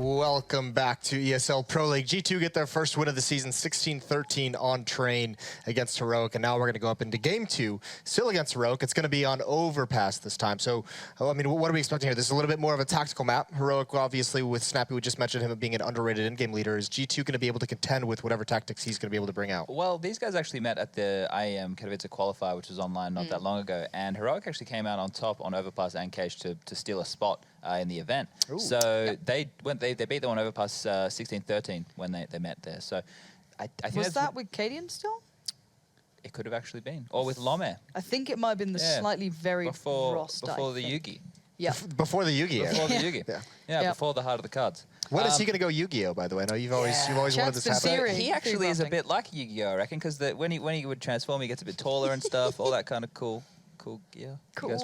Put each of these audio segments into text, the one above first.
Welcome back to ESL Pro League. G2 get their first win of the season, 16-13 on Train against Heroic, and now we're going to go up into Game 2, still against Heroic. It's going to be on Overpass this time. So, I mean, what are we expecting here? This is a little bit more of a tactical map. Heroic, obviously, with Snappy, we just mentioned him being an underrated in-game leader. Is G2 going to be able to contend with whatever tactics he's going to be able to bring out? Well, these guys actually met at the IEM Katowice qualifier, which was online not that long ago, and Heroic actually came out on top on Overpass and Cage to steal a spot in the event. Ooh. So they beat them on Overpass 16-13 when they met there. So I think was that with Cadian still? It could have actually been, or with Lome. I think it might have been the slightly very before the Yugi. Yeah. Before the Yugi. Before the Yugi. Yeah, before the Heart of the Cards. When is he going to go Yu-Gi-Oh, by the way? I know you've always wanted this to happen. He actually is a bit like Yu-Gi-Oh, I reckon, because when he would transform, he gets a bit taller and stuff, all that kind of cool gear. Cool.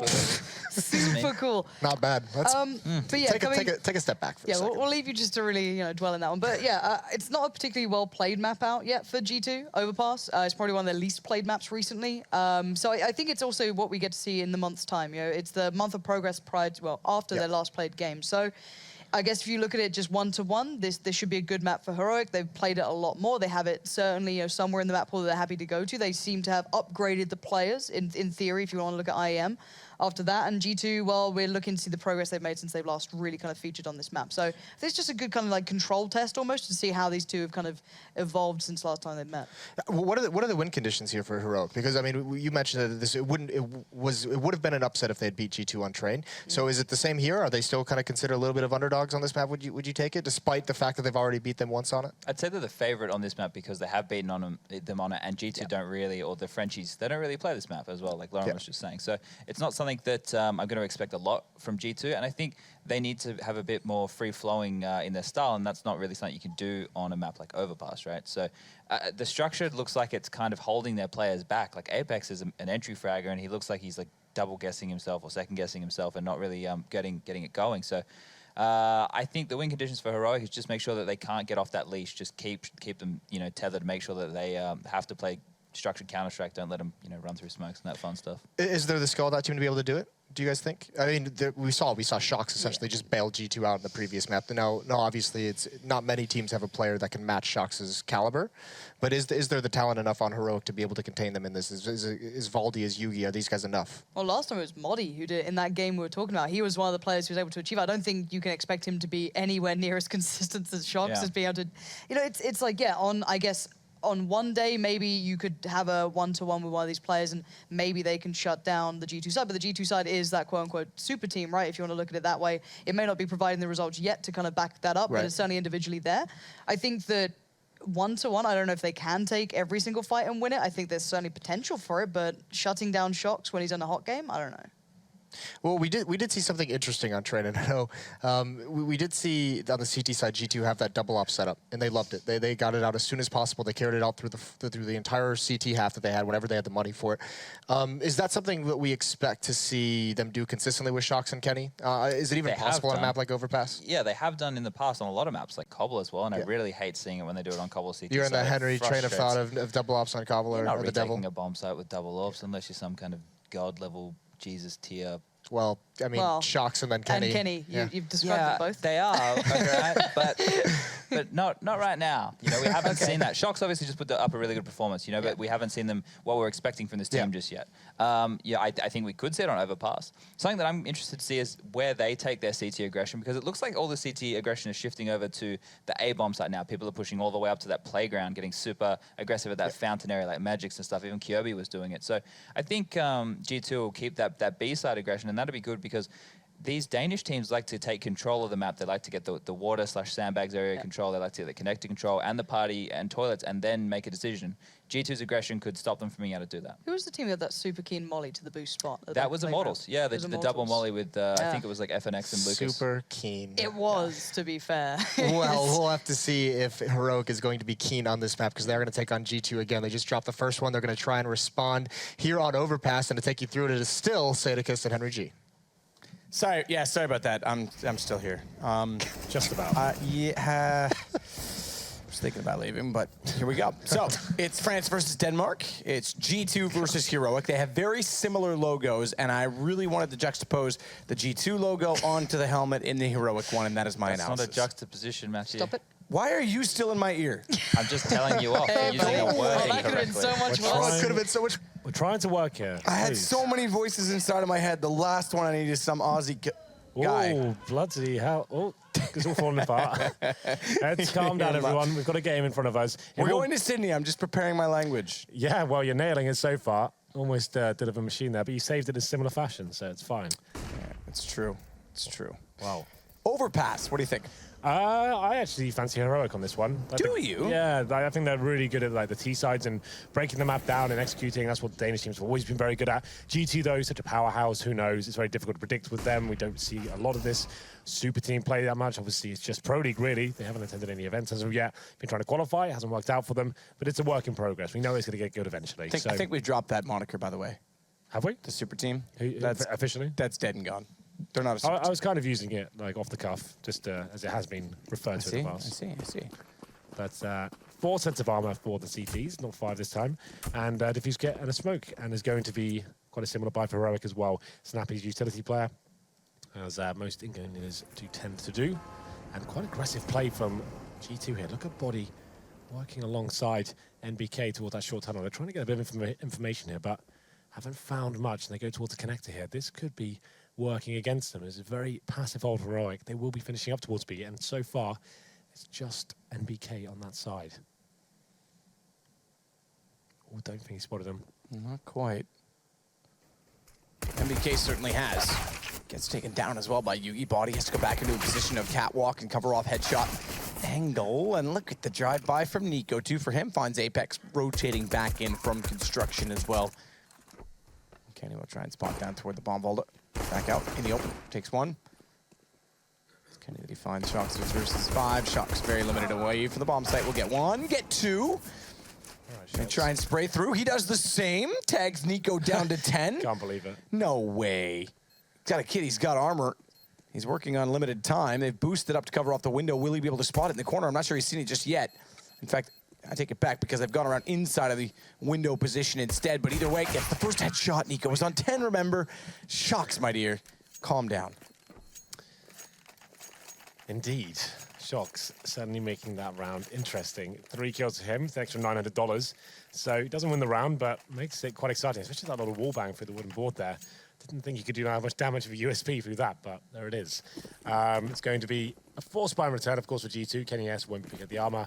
Super cool. Not bad. Let's but yeah, take a step back for a second. We'll leave you just to really dwell in that one. But yeah, it's not a particularly well played map out yet for G2 Overpass. It's probably one of their least played maps recently. So I think it's also what we get to see in the month's time. It's the month of progress after their last played game. So I guess if you look at it just one-to-one, this should be a good map for Heroic. They've played it a lot more. They have it certainly somewhere in the map pool that they're happy to go to. They seem to have upgraded the players, in theory, if you want to look at IEM. After that, and G2, well, we're looking to see the progress they've made since they've last really kind of featured on this map. So it's just a good kind of like control test almost to see how these two have kind of evolved since last time they've met. What are the win conditions here for Heroic? Because I mean, you mentioned that it would have been an upset if they had beat G2 on Train. So is it the same here? Are they still kind of considered a little bit of underdogs on this map? Would you take it, despite the fact that they've already beat them once on it? I'd say they're the favorite on this map because they have beaten them on it, and G2 don't really, or the Frenchies, they don't really play this map as well, like Lauren was just saying. So it's not something that I'm going to expect a lot from G2, and I think they need to have a bit more free-flowing in their style, and that's not really something you can do on a map like Overpass, right? So the structure looks like it's kind of holding their players back. Like Apex is an entry fragger, and he looks like he's like double-guessing himself or second-guessing himself and not really getting it going. So I think the win conditions for Heroic is just make sure that they can't get off that leash, just keep them tethered, make sure that they have to play structured Counter-Strike, don't let them run through smokes and that fun stuff. Is there the skill of that team to be able to do it? Do you guys think? I mean, we saw Shox essentially just bail G2 out in the previous map. Now, obviously, it's not many teams have a player that can match Shox's caliber, but is there the talent enough on Heroic to be able to contain them in this? Is Valdi, is Yugi, are these guys enough? Well, last time it was Modi who did, in that game we were talking about. He was one of the players who was able to achieve. I don't think you can expect him to be anywhere near as consistent as Shox as being able to, it's like, on one day, maybe you could have a one-to-one with one of these players and maybe they can shut down the G2 side. But the G2 side is that quote-unquote super team, right? If you want to look at it that way. It may not be providing the results yet to kind of back that up, but it's certainly individually there. I think that one-to-one, I don't know if they can take every single fight and win it. I think there's certainly potential for it, but shutting down Shox when he's in a hot game, I don't know. Well, we did see something interesting on Train, and I know we did see on the CT side G2 have that double op setup, and they loved it. They got it out as soon as possible. They carried it out through the entire CT half that they had whenever they had the money for it. Is that something that we expect to see them do consistently with Shox and Kenny? Is it even possible on a map like Overpass? Yeah, they have done in the past on a lot of maps like Cobble as well, and I really hate seeing it when they do it on Cobble CT. You're in that Henry train of thought of double ops on Cobble or not the Devil? Taking a bomb site with double ops unless you're some kind of god level Jesus tier. Well, I mean, Shox and then Kenny. And Kenny, you've described them both. They are, right? but not right now. We haven't seen that. Shox obviously just put up a really good performance, but we haven't seen them what we're expecting from this team just yet. I think we could see it on Overpass. Something that I'm interested to see is where they take their CT aggression, because it looks like all the CT aggression is shifting over to the A-bomb site now. People are pushing all the way up to that playground, getting super aggressive at that fountain area like Magics and stuff. Even Kyobi was doing it. So I think G2 will keep that B-side aggression, and that'll be good because these Danish teams like to take control of the map. They like to get the water/sandbags area control. They like to get the connector control and the party and toilets and then make a decision. G2's aggression could stop them from being able to do that. Who was the team that had that super keen molly to the boost spot? That was Immortals. Yeah, the double molly with, I think it was like FNX and Lucas. Super keen. It was, to be fair. Well, we'll have to see if Heroic is going to be keen on this map because they're going to take on G2 again. They just dropped the first one. They're going to try and respond here on Overpass, and to take you through it is still Sadicus and Henry G. Sorry about that. I'm still here. Just about. was thinking about leaving, but here we go. So it's France versus Denmark. It's G2 versus Heroic. They have very similar logos, and I really wanted to juxtapose the G2 logo onto the helmet in the Heroic one, and that is my analysis. It's not a juxtaposition, Matthew. Stop it. Why are you still in my ear? I'm just telling you off. You're using a word that could have been so much Oh, worse. it could have been so much. We're trying to work here. I had please. so many voices inside of my head. The last one I needed is some Aussie guy. Oh, bloody hell. Oh, it's all falling apart. Let's calm down, everyone. We've got a game in front of us. We're going to Sydney. I'm just preparing my language. Yeah, well, you're nailing it so far. Almost did have a machine there, but you saved it in similar fashion, so it's fine. Yeah, it's true. It's true. Wow. Overpass. What do you think? I actually fancy Heroic on this one. Do you? Yeah, I think they're really good at like the T-sides and breaking the map down and executing. That's what the Danish teams have always been very good at. G2, though, such a powerhouse. Who knows? It's very difficult to predict with them. We don't see a lot of this super team play that much. Obviously, it's just Pro League, really. They haven't attended any events as of yet. Been trying to qualify. It hasn't worked out for them, but it's a work in progress. We know it's going to get good eventually. I think we've dropped that moniker, by the way. Have we? The super team. That's officially? That's dead and gone. They're not a super I was kind of using it like off the cuff, just as it has been referred to in the I past. see. That's 4 sets of armor for the CTs, not 5 this time. And Diffuse Kit and a Smoke. And there's going to be quite a similar buy for Heroic as well. Snappy's utility player, as most ingoings do tend to do. And quite aggressive play from G2 here. Look at Body working alongside NBK towards that short tunnel. They're trying to get a bit of information here, but haven't found much. And they go towards the connector here. This could be working against them. It's a very passive old Heroic. They will be finishing up towards B, and so far, it's just NBK on that side. Oh, don't think he spotted him. Not quite. MBK certainly has. Gets taken down as well by Yugi. Body has to go back into a position of catwalk and cover off headshot angle. And look at the drive-by from Nico. 2 for him. Finds Apex rotating back in from construction as well. Kenny will try and spot down toward the bomb vault. Back out in the open. Takes 1. Kenny that he finds Shocks versus 5. Shocks very limited away from the bomb site. Will get 1, get 2. And try and spray through. He does the same. Tags Nico down to 10. Can't believe it. No way. He's got a kid. He's got armor. He's working on limited time. They've boosted up to cover off the window. Will he be able to spot it in the corner? I'm not sure he's seen it just yet. In fact, I take it back because I've gone around inside of the window position instead. But either way, gets the first headshot. Nico was on 10, remember. Shocks, my dear. Calm down. Indeed. Shocks certainly making that round interesting. 3 kills to him, it's an extra $900. So he doesn't win the round, but makes it quite exciting, especially that little wall bang through the wooden board there. Didn't think you could do that much damage with a USP through that, but there it is. It's going to be a 4-spine return, of course, for G2. Kenny S won't pick up the armor.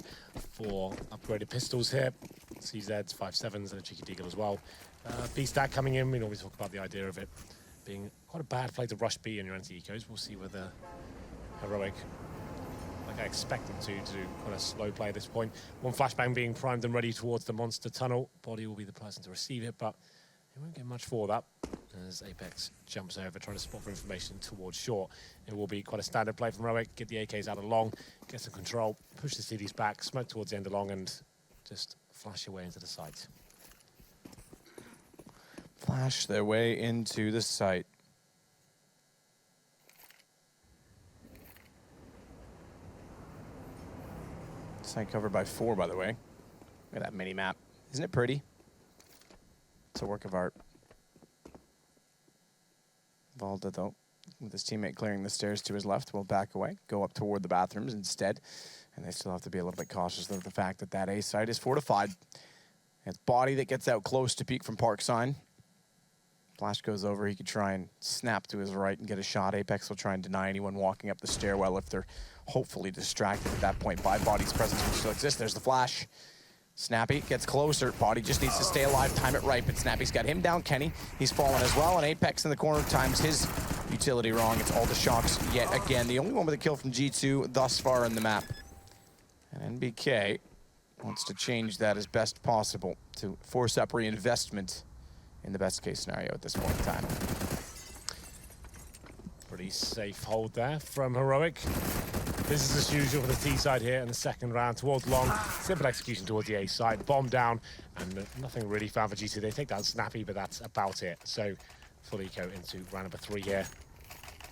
4 upgraded pistols here. CZs, 5.7s, and a cheeky deagle as well. B-stack coming in. We always talk about the idea of it being quite a bad play to rush B in your anti-ecos. We'll see whether Heroic, like I expect them to do quite a slow play at this point. 1 flashbang being primed and ready towards the monster tunnel. Body will be the person to receive it, but he won't get much for that as Apex jumps over, trying to spot for information towards short. It will be quite a standard play from Heroic. Get the AKs out along, get some control, push the CDs back, smoke towards the end along, and just flash your way into the site. Flash their way into the site. Site covered by 4, by the way. Look at that mini map. Isn't it pretty? It's a work of art. Valda, though, with his teammate clearing the stairs to his left, will back away, go up toward the bathrooms instead. And they still have to be a little bit cautious of the fact that that A site is fortified. It's Body that gets out close to peek from Park Sign. Flash goes over. He could try and snap to his right and get a shot. Apex will try and deny anyone walking up the stairwell if they're hopefully distracted at that point by Body's presence, which still exists. There's the flash. Snappy gets closer. Body just needs to stay alive, time it right, but Snappy's got him down. Kenny, he's fallen as well, and Apex in the corner times his utility wrong. It's all the Shocks yet again. The only one with a kill from G2 thus far in the map. And NBK wants to change that as best possible to force up reinvestment in the best case scenario at this point in time. Pretty safe hold there from Heroic. This is as usual for the T side here in the second round towards long. Simple execution towards the A side. Bomb down, and nothing really found for G2. They take down Snappy, but that's about it. So full eco into round number 3 here.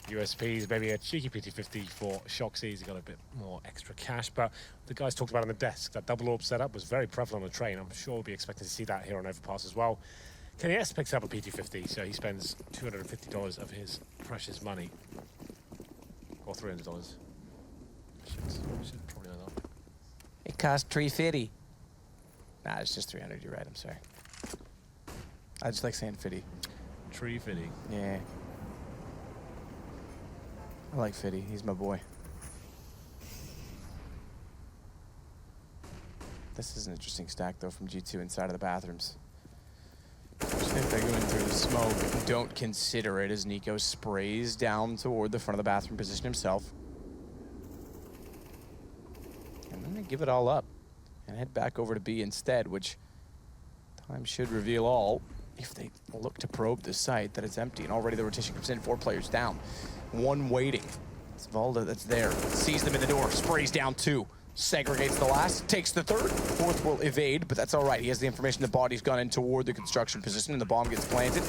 USPs, maybe a cheeky PT50 for Shoxy. He's got a bit more extra cash, but the guys talked about on the desk, that double orb setup was very prevalent on the train. I'm sure we'll be expecting to see that here on Overpass as well. KS picks up a PT50, so he spends $250 of his precious money. Or $300. Should probably know that. It cost $350. Nah, it's just 300. You're right. I'm sorry. I just like saying 50. Tree Fitty. Yeah. I like Fitty. He's my boy. This is an interesting stack, though, from G2 inside of the bathrooms. If they go in through the smoke, don't consider it as Nico sprays down toward the front of the bathroom position himself. And then they give it all up and head back over to B instead, which time should reveal all if they look to probe the site that it's empty. And already the rotation comes in, 4 players down, 1 waiting. It's Valda that's there, sees them in the door, sprays down 2. Segregates the last, takes the 3rd. 4th will evade, but that's all right. He has the information the body's gone in toward the construction position, and the bomb gets planted.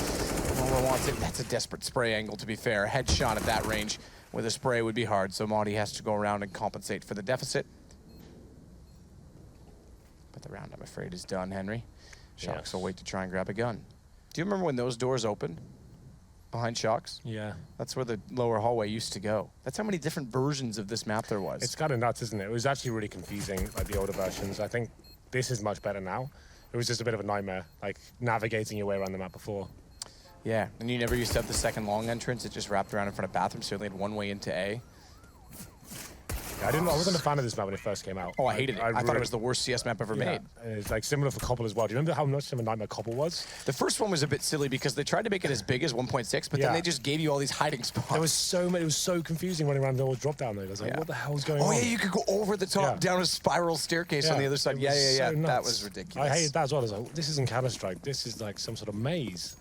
Mola wants it. That's a desperate spray angle, to be fair. A headshot at that range with a spray would be hard, so Maudie has to go around and compensate for the deficit. But the round, I'm afraid, is done, Henry. Shox will wait to try and grab a gun. Do you remember when those doors opened? Behind Shox? Yeah. That's where the lower hallway used to go. That's how many different versions of this map there was. It's kind of nuts, isn't it? It was actually really confusing, like the older versions. I think this is much better now. It was just a bit of a nightmare, like navigating your way around the map before. Yeah, and you never used to have the second long entrance. It just wrapped around in front of bathrooms, so you only had one way into A. Yeah, I wasn't a fan of this map when it first came out. Oh, I hated it. I thought it was the worst CS map ever made. It's like similar for Cobble as well. Do you remember how much of a nightmare Cobble was? The first one was a bit silly because they tried to make it as big as 1.6, but then they just gave you all these hiding spots. There was so many. It was so confusing running around the old drop down there. I was like, what the hell's going on? Oh yeah, you could go over the top down a spiral staircase on the other side. Yeah. So that was ridiculous. I hated that as well. I was like, this isn't Counter-Strike. This is like some sort of maze.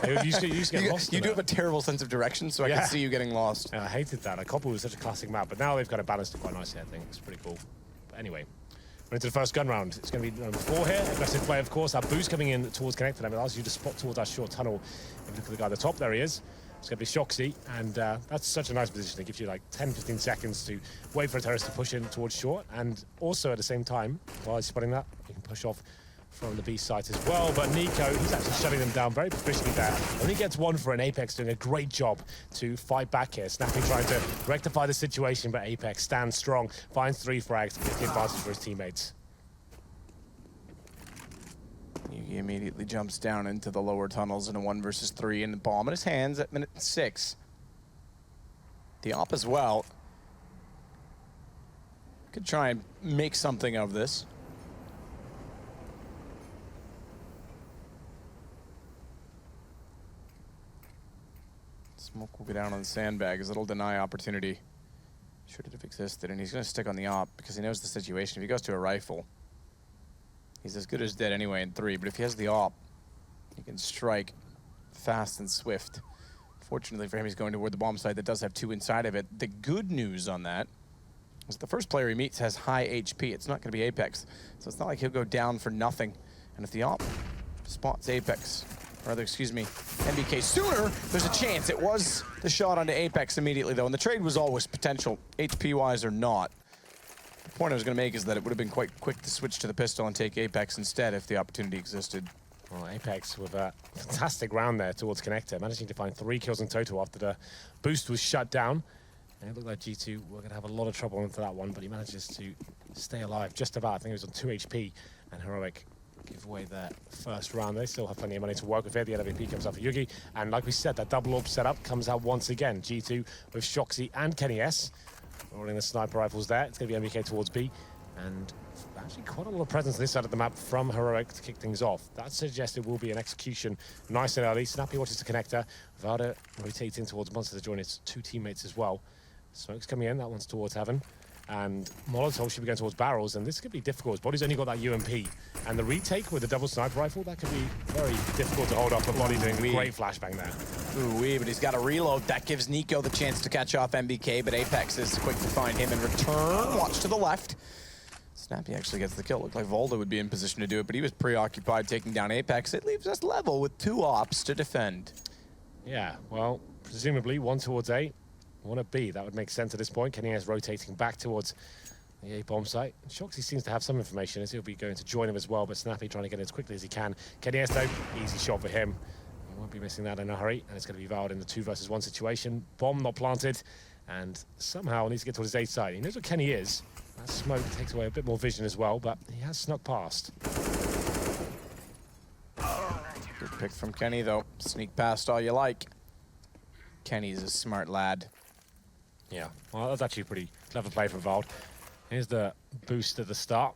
You used to get lost. You do have a terrible sense of direction, so I can see you getting lost. Yeah, I hated that. Cobble was such a classic map, but now they've got it balanced it quite nicely. I think it's pretty cool. But anyway, we're into the first gun round. It's going to be number 4 here. Aggressive play, of course. Our boost coming in towards Connector. That allows you to spot towards our short tunnel. If you look at the guy at the top, there he is. It's going to be Shoxy, and that's such a nice position. It gives you like 10-15 seconds to wait for a terrorist to push in towards short, and also at the same time, while he's spotting that, you can push off from the B site as well. But Nico, he's actually shutting them down very proficiently there. Only gets 1 for an. Apex doing a great job to fight back here. Snappy trying to rectify the situation, but Apex stands strong, finds 3 frags, gets the advantage for his teammates. He immediately jumps down into the lower tunnels in a 1 versus 3, and the bomb in his hands at minute 6. The op as well could try and make something of this. Smoke will go down on the sandbags. It'll deny opportunity. Should it have existed? And he's going to stick on the op because he knows the situation. If he goes to a rifle, he's as good as dead anyway in 3. But if he has the op, he can strike fast and swift. Fortunately for him, he's going toward the bomb site that does have 2 inside of it. The good news on that is the first player he meets has high HP. It's not going to be Apex. So it's not like he'll go down for nothing. And if the op spots Apex, or rather, excuse me, MBK sooner, there's a chance. It was the shot onto Apex immediately, though, and the trade was always potential, HP-wise or not. The point I was going to make is that it would have been quite quick to switch to the pistol and take Apex instead if the opportunity existed. Well, Apex with a fantastic round there towards Connector, managing to find 3 kills in total after the boost was shut down. And it looked like G2 were going to have a lot of trouble into that one, but he manages to stay alive just about. I think it was on 2 HP, and Heroic give away their first round. They still have plenty of money to work with here. The LVP comes out for Yugi, and like we said, that double orb setup comes out once again. G2 with Shoxy and Kenny S. Rolling the sniper rifles there. It's going to be MBK towards B, and actually quite a lot of presence on this side of the map from Heroic to kick things off. That suggests it will be an execution nice and early. Snappy watches the Connector. Vada rotates in towards Monster to join his 2 teammates as well. Smoke's coming in. That one's towards Heaven. And Molotov should be going towards barrels, and this could be difficult. Body's only got that UMP, and the retake with the double sniper rifle, that could be very difficult to hold off. But Body doing a great flashbang there. Ooh, but he's got a reload. That gives Nico the chance to catch off MBK, but Apex is quick to find him in return. Watch to the left. Snappy actually gets the kill. Looked like Volda would be in position to do it, but he was preoccupied taking down Apex. It leaves us level with 2 ops to defend. Yeah, well, presumably 1 towards A. want a B. That would make sense at this point. Kenny is rotating back towards the A bomb site. Shoxy seems to have some information as he'll be going to join him as well, but Snappy trying to get in as quickly as he can. Kenny though, easy shot for him. He won't be missing that in a hurry, and it's going to be valid in the 2 versus 1 situation. Bomb not planted, and somehow needs to get towards his A side. He knows what Kenny is. That smoke takes away a bit more vision as well, but he has snuck past. Good pick from Kenny, though. Sneak past all you like. Kenny's a smart lad. Yeah, well, that's actually a pretty clever play from Vald. Here's the boost at the start.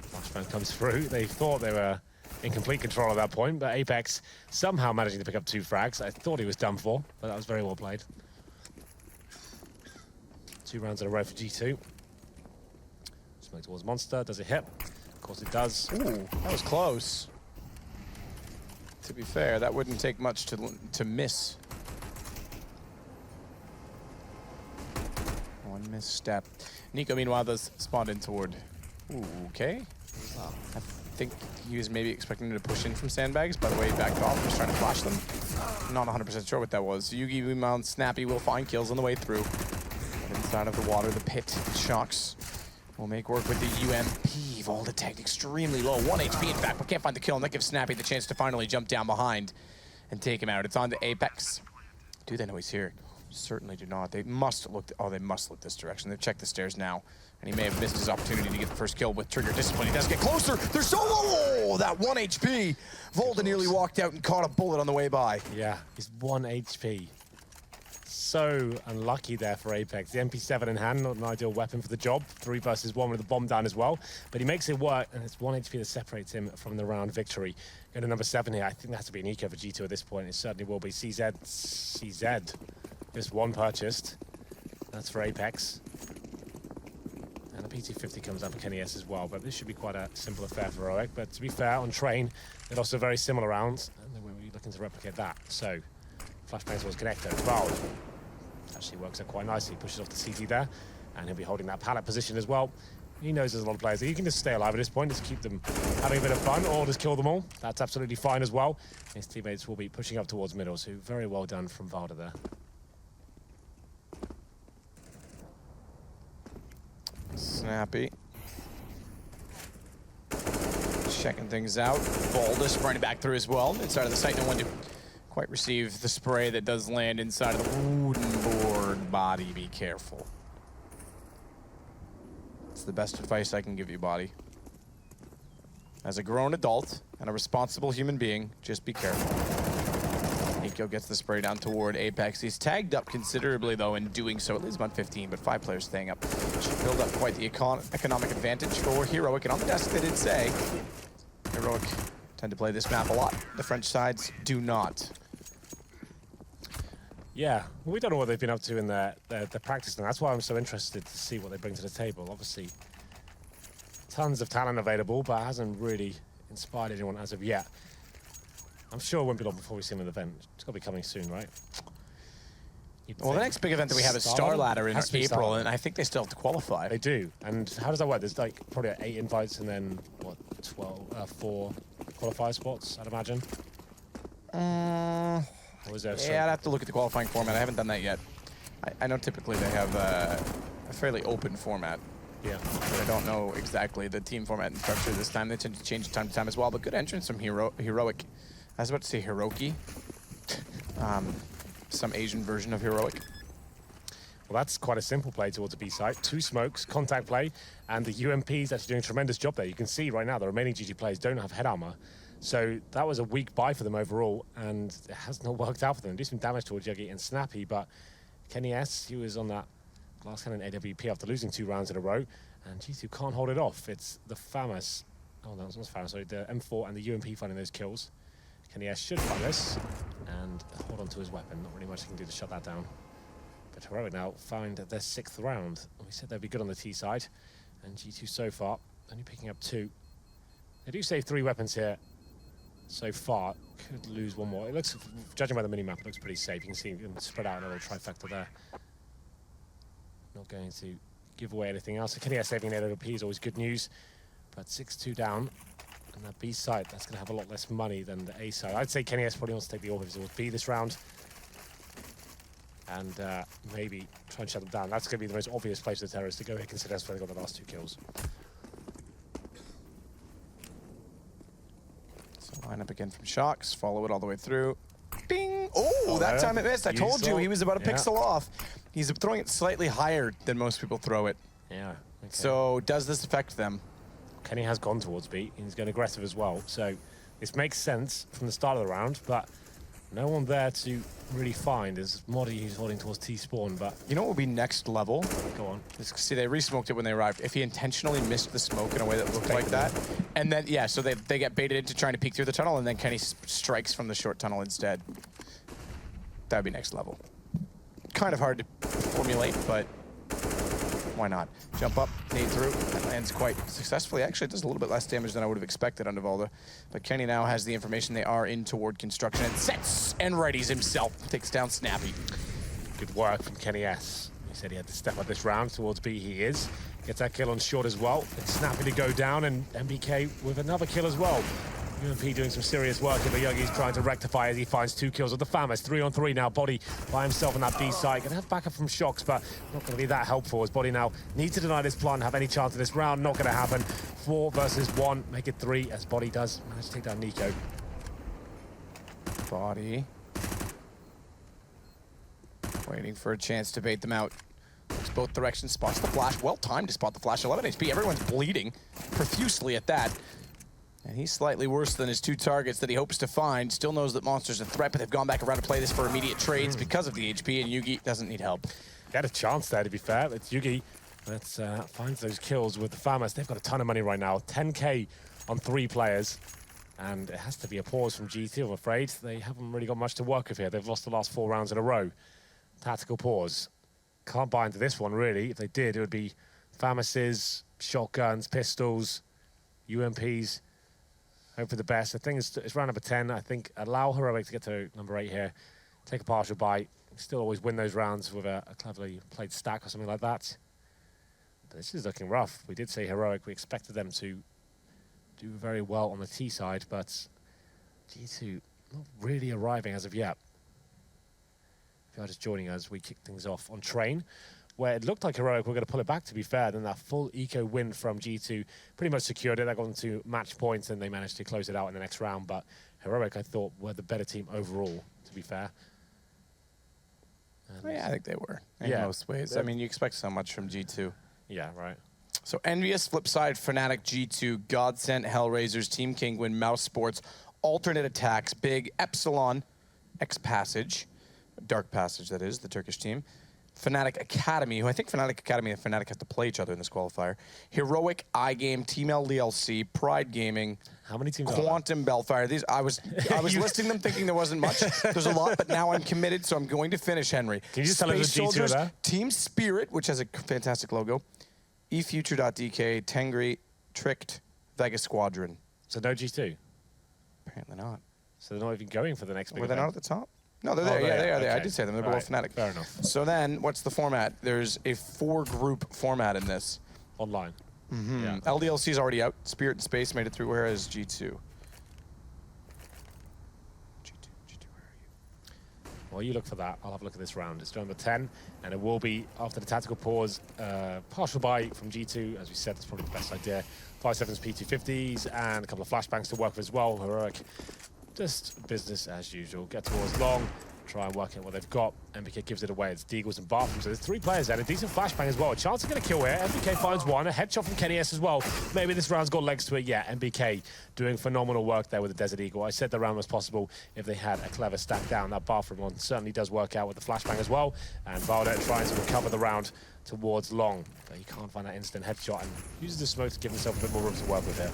Flashbang comes through. They thought they were in complete control at that point, but Apex somehow managing to pick up 2 frags. I thought he was done for, but that was very well played. 2 rounds in a row for G2. Smoke towards Monster. Does it hit? Of course it does. Ooh, that was close. To be fair, that wouldn't take much to miss. One misstep. Nico, meanwhile, does spawn in toward... Ooh, okay. I think he was maybe expecting to push in from sandbags. By the way, he backed off, just trying to flash them. Not 100% sure what that was. Yugi, meanwhile, and Snappy will find kills on the way through. Inside of the water, the pit, Shocks will make work with the UMP. Volta tagged extremely low. 1 HP, in fact, but can't find the kill, and that gives Snappy the chance to finally jump down behind and take him out. It's on to Apex. Do they know he's here? Certainly do not. They must look. Oh, they must look this direction. They've checked the stairs now, and he may have missed his opportunity to get the first kill with Trigger Discipline. He does get closer. They're so low. Oh, that 1 HP. Volta nearly walked out and caught a bullet on the way by. Yeah, he's 1 HP. So unlucky there for Apex. The MP7 in hand, not an ideal weapon for the job. 3 versus 1 with the bomb down as well. But he makes it work, and it's 1 HP that separates him from the round victory. Go to number 7 here. I think that has to be an eco for G2 at this point. It certainly will be. CZ. Just 1 purchased. That's for Apex. And a PT50 comes up for Kenny S as well. But this should be quite a simple affair for Heroic. But to be fair, on train, they're also very similar rounds. And they will be looking to replicate that. So, flashbang towards Connector. Vald. Actually works out quite nicely. Pushes off the CT there, and he'll be holding that pallet position as well. He knows there's a lot of players there. You can just stay alive at this point, just keep them having a bit of fun, or just kill them all. That's absolutely fine as well. His teammates will be pushing up towards middle, so very well done from Valda there. Snappy. Checking things out. Valda spraying back through as well. Inside of the site, no one to quite receive the spray that does land inside of the wooden board body. Be careful. It's the best advice I can give you, body. As a grown adult and a responsible human being, just be careful. Nico gets the spray down toward Apex. He's tagged up considerably, though, in doing so. At least about 15, but 5 players staying up. Should build up quite the economic advantage for Heroic. And on the desk, they did say Heroic tend to play this map a lot. The French sides do not. Yeah, we don't know what they've been up to in their practice, and that's why I'm so interested to see what they bring to the table. Obviously, tons of talent available, but hasn't really inspired anyone as of yet. I'm sure it won't be long before we see them in the event. It's got to be coming soon, right? Well, the next big event that we have is Star Ladder in April, and I think they still have to qualify. They do. And how does that work? There's like probably 8 invites and then, what, 4 qualifier spots, I'd imagine? Or is there Yeah, I'd have to look at the qualifying format. I haven't done that yet. I know typically they have a fairly open format. Yeah. But I don't know exactly the team format and structure this time. They tend to change time to time as well, but good entrance from Heroic. I was about to say Hiroki. Some Asian version of Heroic. Well, that's quite a simple play towards a B site. 2 smokes, contact play, and the UMP's actually doing a tremendous job there. You can see right now the remaining GG players don't have head armor. So that was a weak buy for them overall, and it has not worked out for them. Do some damage towards Yuggy and Snappy, but Kenny S, he was on that glass cannon AWP after losing 2 rounds in a row, and G2 can't hold it off. It's the famous, oh no, it's not famous, sorry, the M4 and the UMP finding those kills. Kenny S should find this, and hold on to his weapon. Not really much he can do to shut that down. But Heroic now find their 6th round. We said they'd be good on the T side, and G2 so far, only picking up 2. They do save 3 weapons here. So far, could lose 1 more. It looks, judging by the mini-map, it looks pretty safe. You can see him spread out another trifecta there. Not going to give away anything else. Kenny S saving an AWP is always good news, but 6-2 down. And that B side, that's going to have a lot less money than the A side. I'd say Kenny S probably wants to take the AWP towards B this round. and maybe try and shut them down. That's going to be the most obvious place for the terrorists to go here, considering they got the last 2 kills. So line up again from Shocks, follow it all the way through. Bing! Oh, that time it missed. I told you he was about a pixel off. He's throwing it slightly higher than most people throw it. Yeah. Okay. So does this affect them? Kenny has gone towards B. He's going aggressive as well. So this makes sense from the start of the round, but no one there to really find. Is Moddy who's holding towards T-spawn, but... You know what would be next level? Go on. See, they re-smoked it when they arrived. If he intentionally missed the smoke in a way that looked like that, and then, yeah, so they get baited into trying to peek through the tunnel, and then Kenny strikes from the short tunnel instead. That would be next level. Kind of hard to formulate, but why not? Jump up, nade through, that lands quite successfully. Actually, it does a little bit less damage than I would have expected on Devalda. But Kenny now has the information they are in toward construction and sets and readies himself. Takes down Snappy. Good work from Kenny S. He said he had to step up this round towards B. He is. Gets that kill on short as well. It's Snappy to go down, and MBK with another kill as well. UMP doing some serious work here, but Yogi's trying to rectify as he finds 2 kills with the Famas. 3-on-3 now. Body by himself on that B side. Gonna have backup from Shocks, but not gonna be that helpful as Body now needs to deny this plan, have any chance in this round. Not gonna happen. 4 versus 1, make it 3 as Body does manage to take down Nico. Body. Waiting for a chance to bait them out. Looks both directions, spots the flash. Well timed to spot the flash. 11 HP, everyone's bleeding profusely at that. And he's slightly worse than his 2 targets that he hopes to find. Still knows that Monster's a threat, but they've gone back around to play this for immediate trades because of the HP, and Yugi doesn't need help. He had a chance there, to be fair. It's Yugi that finds those kills with the Famas. They've got a ton of money right now. 10K on 3 players. And it has to be a pause from G2, I'm afraid. They haven't really got much to work with here. They've lost the last 4 rounds in a row. Tactical pause. Can't buy into this one, really. If they did, it would be Famases, shotguns, pistols, UMPs. Hope for the best. I think it's round number 10. I think allow Heroic to get to number 8 here. Take a partial bite. Still always win those rounds with a cleverly played stack or something like that. But this is looking rough. We did say Heroic. We expected them to do very well on the T side, but G2 not really arriving as of yet. If you are just joining us, we kick things off on Train, where it looked like Heroic were going to pull it back, to be fair. Then that full eco win from G2 pretty much secured it. They got into match points, and they managed to close it out in the next round. But Heroic, I thought, were the better team overall, to be fair. Yeah, I think they were in most ways. I mean, you expect so much from G2. Yeah, right. So Envious, Flipside, Fnatic, G2, Godsent, Hellraisers, Team Kinguin, Mouse Sports, Alternate Attacks, Big, Epsilon, X Passage, Dark Passage, that is, the Turkish team. Fnatic Academy, who I think Fnatic Academy and Fnatic have to play each other in this qualifier. Heroic, iGame, Team LDLC, Pride Gaming, how many teams Quantum Bellfire. These I was listing them thinking there wasn't much. There's a lot, but now I'm committed, so I'm going to finish, Henry. Can you just tell us the G2 there? Team Spirit, which has a fantastic logo. eFuture.dk, Tengri, Tricked, Vega Squadron. So no G2? Apparently not. So they're not even going for the next big Were they event? not at the top? No, they're there. Yeah, they are there. I did say them. They're below Fnatic. Fair enough. So then, what's the format? There's a 4-group format in this. Online. Yeah. LDLC is already out. Spirit and Space made it through. Where is G2? G2, where are you? While you look for that, I'll have a look at this round. It's round number 10, and it will be, after the tactical pause, partial buy from G2. As we said, that's probably the best idea. 5.7s P250s and a couple of flashbangs to work with as well. Heroic, just business as usual. Get towards long, try and work out what they've got. MBK gives it away. It's Deagles and Bathroom. So there's 3 players there. A decent flashbang as well. A chance to get a kill here. MBK finds one. A headshot from Kenny S as well. Maybe this round's got legs to it. Yeah, MBK doing phenomenal work there with the Desert Eagle. I said the round was possible if they had a clever stack down. That Bathroom one certainly does work out with the flashbang as well. And Valdet tries to recover the round towards long. But he can't find that instant headshot and uses the smoke to give himself a bit more room to work with here.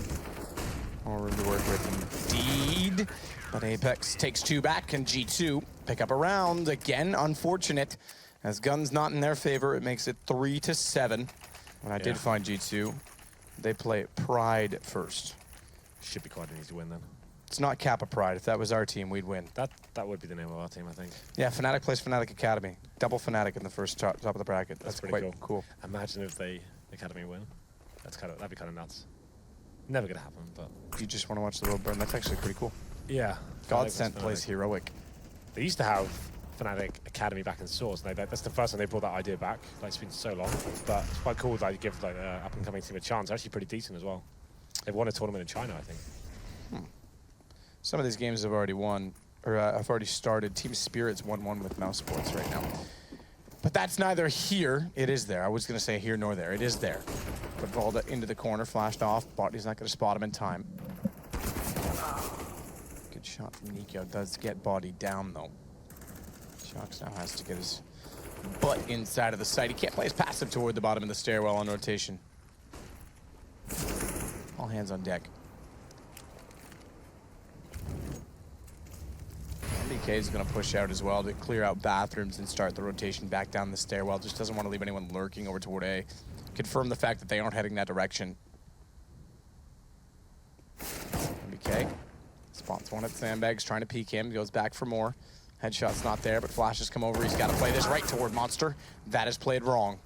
More room to work with indeed. But Apex takes 2 back, and G2 pick up a round. Again, unfortunate. As guns not in their favor, it makes it 3-7. When I did find G2, they play Pride first. Should be quite an easy win then. It's not Kappa Pride. If that was our team, we'd win. That would be the name of our team, I think. Yeah, Fnatic plays Fnatic Academy. Double Fnatic in the first top of the bracket. That's pretty quite cool. Imagine if the Academy win. That'd be kind of nuts. Never gonna happen, but You just want to watch the world burn. That's actually pretty cool. yeah. Godsent plays Heroic. They used to have Fnatic Academy back in Source. And that's the first time they brought that idea back. Like, it's been so long, but it's quite cool to give like up and coming team a chance. They're actually pretty decent as well. They've won a tournament in China, I think. Some of these games have already won, or have already started. Team Spirit's 1-1 with Mouse Sports right now. But that's neither here. It is there. I was going to say here nor there. It is there. But Valda into the corner, flashed off. Body's not going to spot him in time. Good shot from Nico. Does get Body down, though. Shox now has to get his butt inside of the site. He can't play his passive toward the bottom of the stairwell on rotation. All hands on deck. MBK is going to push out as well to clear out bathrooms and start the rotation back down the stairwell. Just doesn't want to leave anyone lurking over toward A. Confirm the fact that they aren't heading that direction. MBK spots one at Sandbags, trying to peek him. Goes back for more. Headshot's not there, but Flash has come over. He's got to play this right toward Monster. That is played wrong.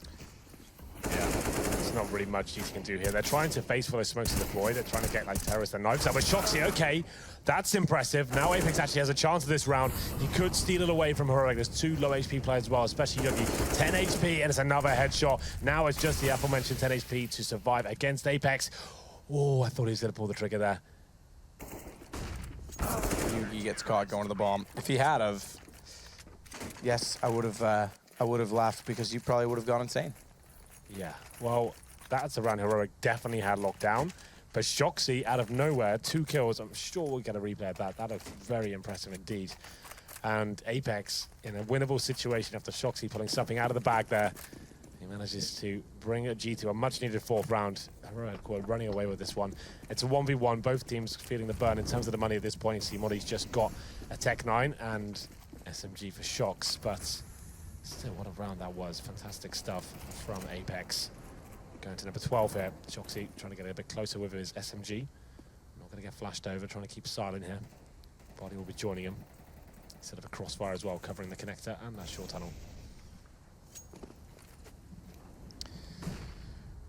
Yeah, there's not really much GT can do here. They're trying to face for those smokes to deploy. They're trying to get like terrorists and knives out. But Shoxy, okay, that's impressive. Now Apex actually has a chance of this round. He could steal it away from Heroic. There's 2 low HP players as well, especially Yugi. 10 HP, and it's another headshot. Now it's just the aforementioned 10 HP to survive against Apex. Oh, I thought he was going to pull the trigger there. Yugi gets caught going to the bomb. If he had of, yes, I would have laughed because you probably would have gone insane. Yeah, well, that's a round Heroic definitely had locked down. But Shoxy, out of nowhere, 2 kills. I'm sure we'll get a replay of that. That is very impressive indeed. And Apex, in a winnable situation after Shoxy pulling something out of the bag there, he manages to bring a G to a much-needed 4th round. Heroic were running away with this one. It's a 1v1, both teams feeling the burn in terms of the money at this point. Modi's just got a Tech 9 and SMG for Shox, but still, what a round that was. Fantastic stuff from Apex. Going to number 12 here. Shoxy trying to get a bit closer with his SMG. Not going to get flashed over, trying to keep silent here. Body will be joining him. Instead of a crossfire as well, covering the connector and that short tunnel.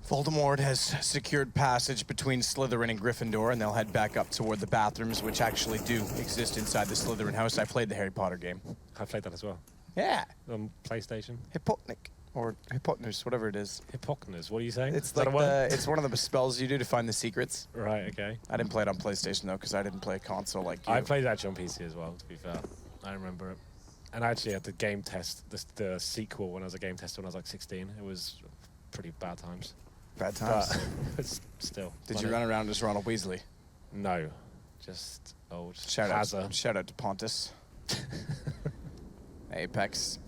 Voldemort has secured passage between Slytherin and Gryffindor, and they'll head back up toward the bathrooms, which actually do exist inside the Slytherin house. I played the Harry Potter game. I played that as well. Yeah. On PlayStation. Hypotnik, or Hypotnus, whatever it is. Hypocnus, what are you saying? It's Is like that a word? it's one of the spells you do to find the secrets. Right, okay. I didn't play it on PlayStation, though, because I didn't play a console like you. I played it actually on PC as well, to be fair. I remember it. And I actually had to game test the sequel when I was a game tester when I was like 16. It was pretty bad times. Bad times. But still. Did you run around as Ronald Weasley? No. Just old Shout out to Pontus. Apex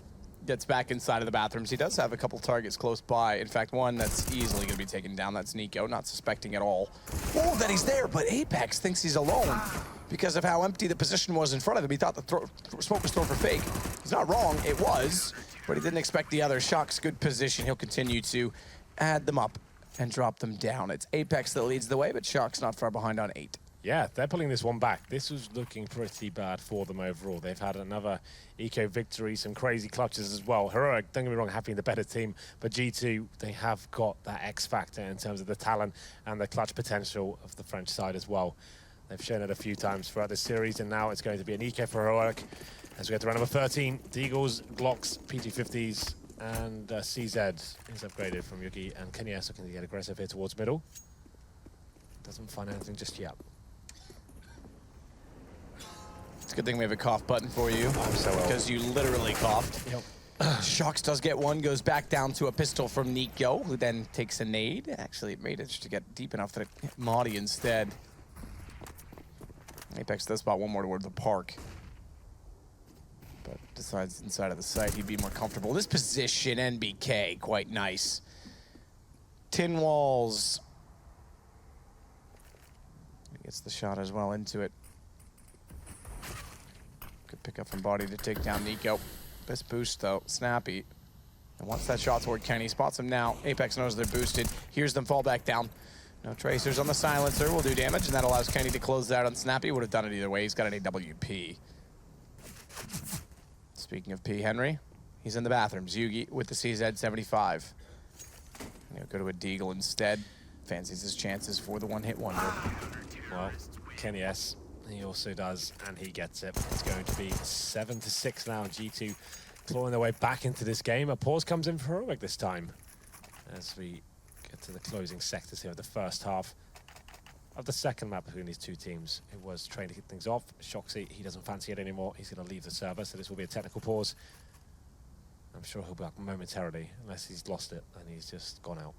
gets back inside of the bathrooms. He does have a couple targets close by. In fact, one that's easily going to be taken down. That's Nico, not suspecting at all. Oh, that he's there, but Apex thinks he's alone because of how empty the position was in front of him. He thought the smoke was thrown for fake. He's not wrong. It was, but he didn't expect the other. Shox, good position. He'll continue to add them up and drop them down. It's Apex that leads the way, but Shox not far behind on 8. Yeah, they're pulling this one back. This was looking pretty bad for them overall. They've had another eco victory, some crazy clutches as well. Heroic, don't get me wrong, have been the better team, but G2, they have got that X factor in terms of the talent and the clutch potential of the French side as well. They've shown it a few times throughout this series, and now it's going to be an eco for Heroic as we get to round number 13. Deagles, Glocks, PT50s, and CZ is upgraded from Yugi, and Kenyas looking to get aggressive here towards middle. Doesn't find anything just yet. It's a good thing we have a cough button for you. I'm so well. Because you literally coughed. Yep. Shox does get one, goes back down to a pistol from Nico, who then takes a nade. Actually, it managed to get deep enough that it hit Modi instead. Apex does spot one more toward the park. But decides inside of the site he'd be more comfortable. This position, NBK, quite nice. Tin walls. He gets the shot as well into it. Good pick up from Body to take down Nico. Best boost though, Snappy. And once that shot toward Kenny, spots him now. Apex knows they're boosted, hears them fall back down. No tracers on the silencer, will do damage, and that allows Kenny to close out on Snappy. Would have done it either way, he's got an AWP. Speaking of P. Henry, he's in the bathrooms. Yugi with the CZ75. He'll go to a Deagle instead. Fancies his chances for the one-hit wonder. Well, Kenny S He also does, and he gets it. It's going to be 7-6 now. G2 clawing their way back into this game. A pause comes in for Heroic this time as we get to the closing sectors here of the first half of the second map between these two teams. It was trying to get things off. Shoxy, he doesn't fancy it anymore. He's going to leave the server, so this will be a technical pause. I'm sure he'll be back momentarily, unless he's lost it and he's just gone out.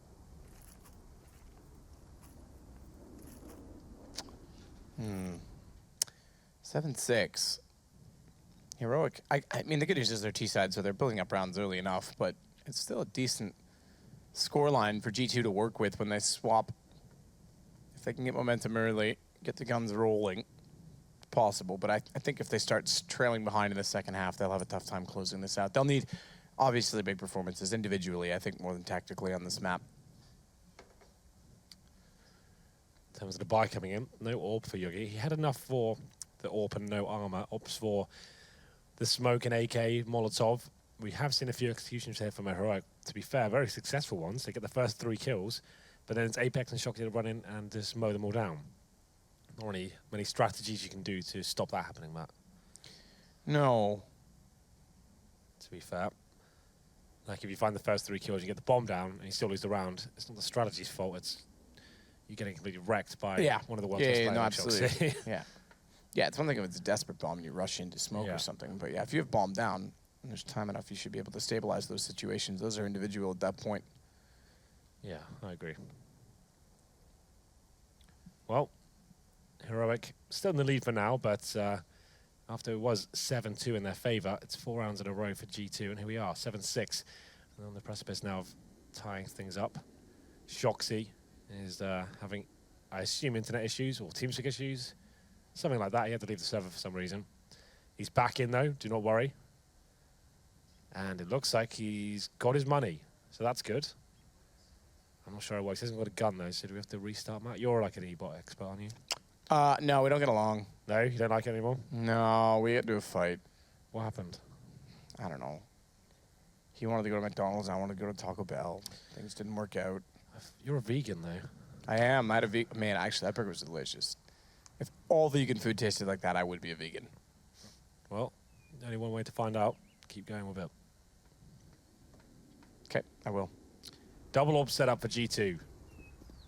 7-6. Heroic. I mean, the good news is they're T-side, so they're building up rounds early enough, but it's still a decent scoreline for G2 to work with when they swap. If they can get momentum early, get the guns rolling, it's possible. But I think if they start trailing behind in the second half, they'll have a tough time closing this out. They'll need, obviously, big performances individually, I think, more than tactically on this map. In terms of the buy coming in, no AWP for Yugi. He had enough for the AWP and no armor. Opts for the smoke and AK, Molotov. We have seen a few executions here from Heroic. To be fair, very successful ones. They get the first 3 kills, but then it's Apex and Shocky to run in and just mow them all down. Not really many strategies you can do to stop that happening, Matt. No. To be fair. Like, if you find the first 3 kills, you get the bomb down, and you still lose the round. It's not the strategy's fault. It's you getting completely wrecked by one of the world's best players. No, absolutely. Yeah, it's one thing if it's a desperate bomb and you rush into smoke or something. But yeah, if you have bomb down and there's time enough, you should be able to stabilize those situations. Those are individual at that point. Yeah, I agree. Well, Heroic still in the lead for now, but after it was 7-2 in their favor, it's 4 rounds in a row for G2, and here we are, 7-6. And on the precipice now of tying things up. Shoxy is having, I assume, internet issues or TeamSpeak issues. Something like that. He had to leave the server for some reason. He's back in, though. Do not worry. And it looks like he's got his money. So that's good. I'm not sure how it works. He hasn't got a gun, though. So do we have to restart, Matt? You're like an e-bot expert, aren't you? No, we don't get along. No? You don't like it anymore? No, we had to do a fight. What happened? I don't know. He wanted to go to McDonald's. I wanted to go to Taco Bell. Things didn't work out. You're a vegan, though. I am. I had a vegan. Man, actually, that burger was delicious. If all vegan food tasted like that, I would be a vegan. Well, only one way to find out. Keep going with it. Okay, I will. Double orb set up for G2.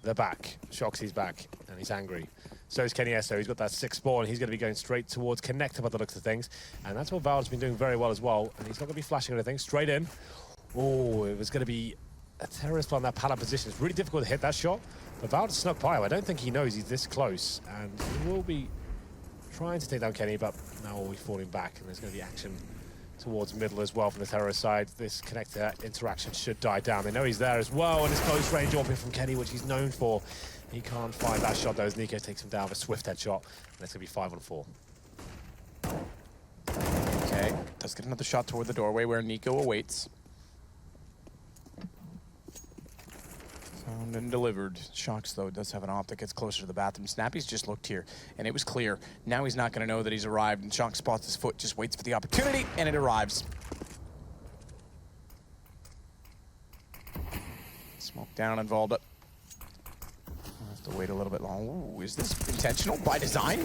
They're back. Shoxy's back, and he's angry. So is Kenny Esso. He's got that 6 spawn. He's going to be going straight towards Connector by the looks of things. And that's what Val's been doing very well as well. And he's not going to be flashing anything. Straight in. Oh, it was going to be a terrorist on that pallet position. It's really difficult to hit that shot. But Val snuck by him. I don't think he knows he's this close. And he will be trying to take down Kenny, but now we'll be falling back. And there's going to be action towards middle as well from the terrorist side. This Connector interaction should die down. They know he's there as well. And it's close range open from Kenny, which he's known for. He can't find that shot, though, as Nico takes him down with a swift headshot. And it's going to be 5-on-4. Okay, does get another shot toward the doorway where Nico awaits. Found and delivered. Shox, though, does have an optic. Gets closer to the bathroom. Snappy's just looked here, and it was clear. Now he's not going to know that he's arrived, and Shox spots his foot, just waits for the opportunity, and it arrives. Smoke down, involved it. I'll have to wait a little bit long. Ooh, is this intentional by design?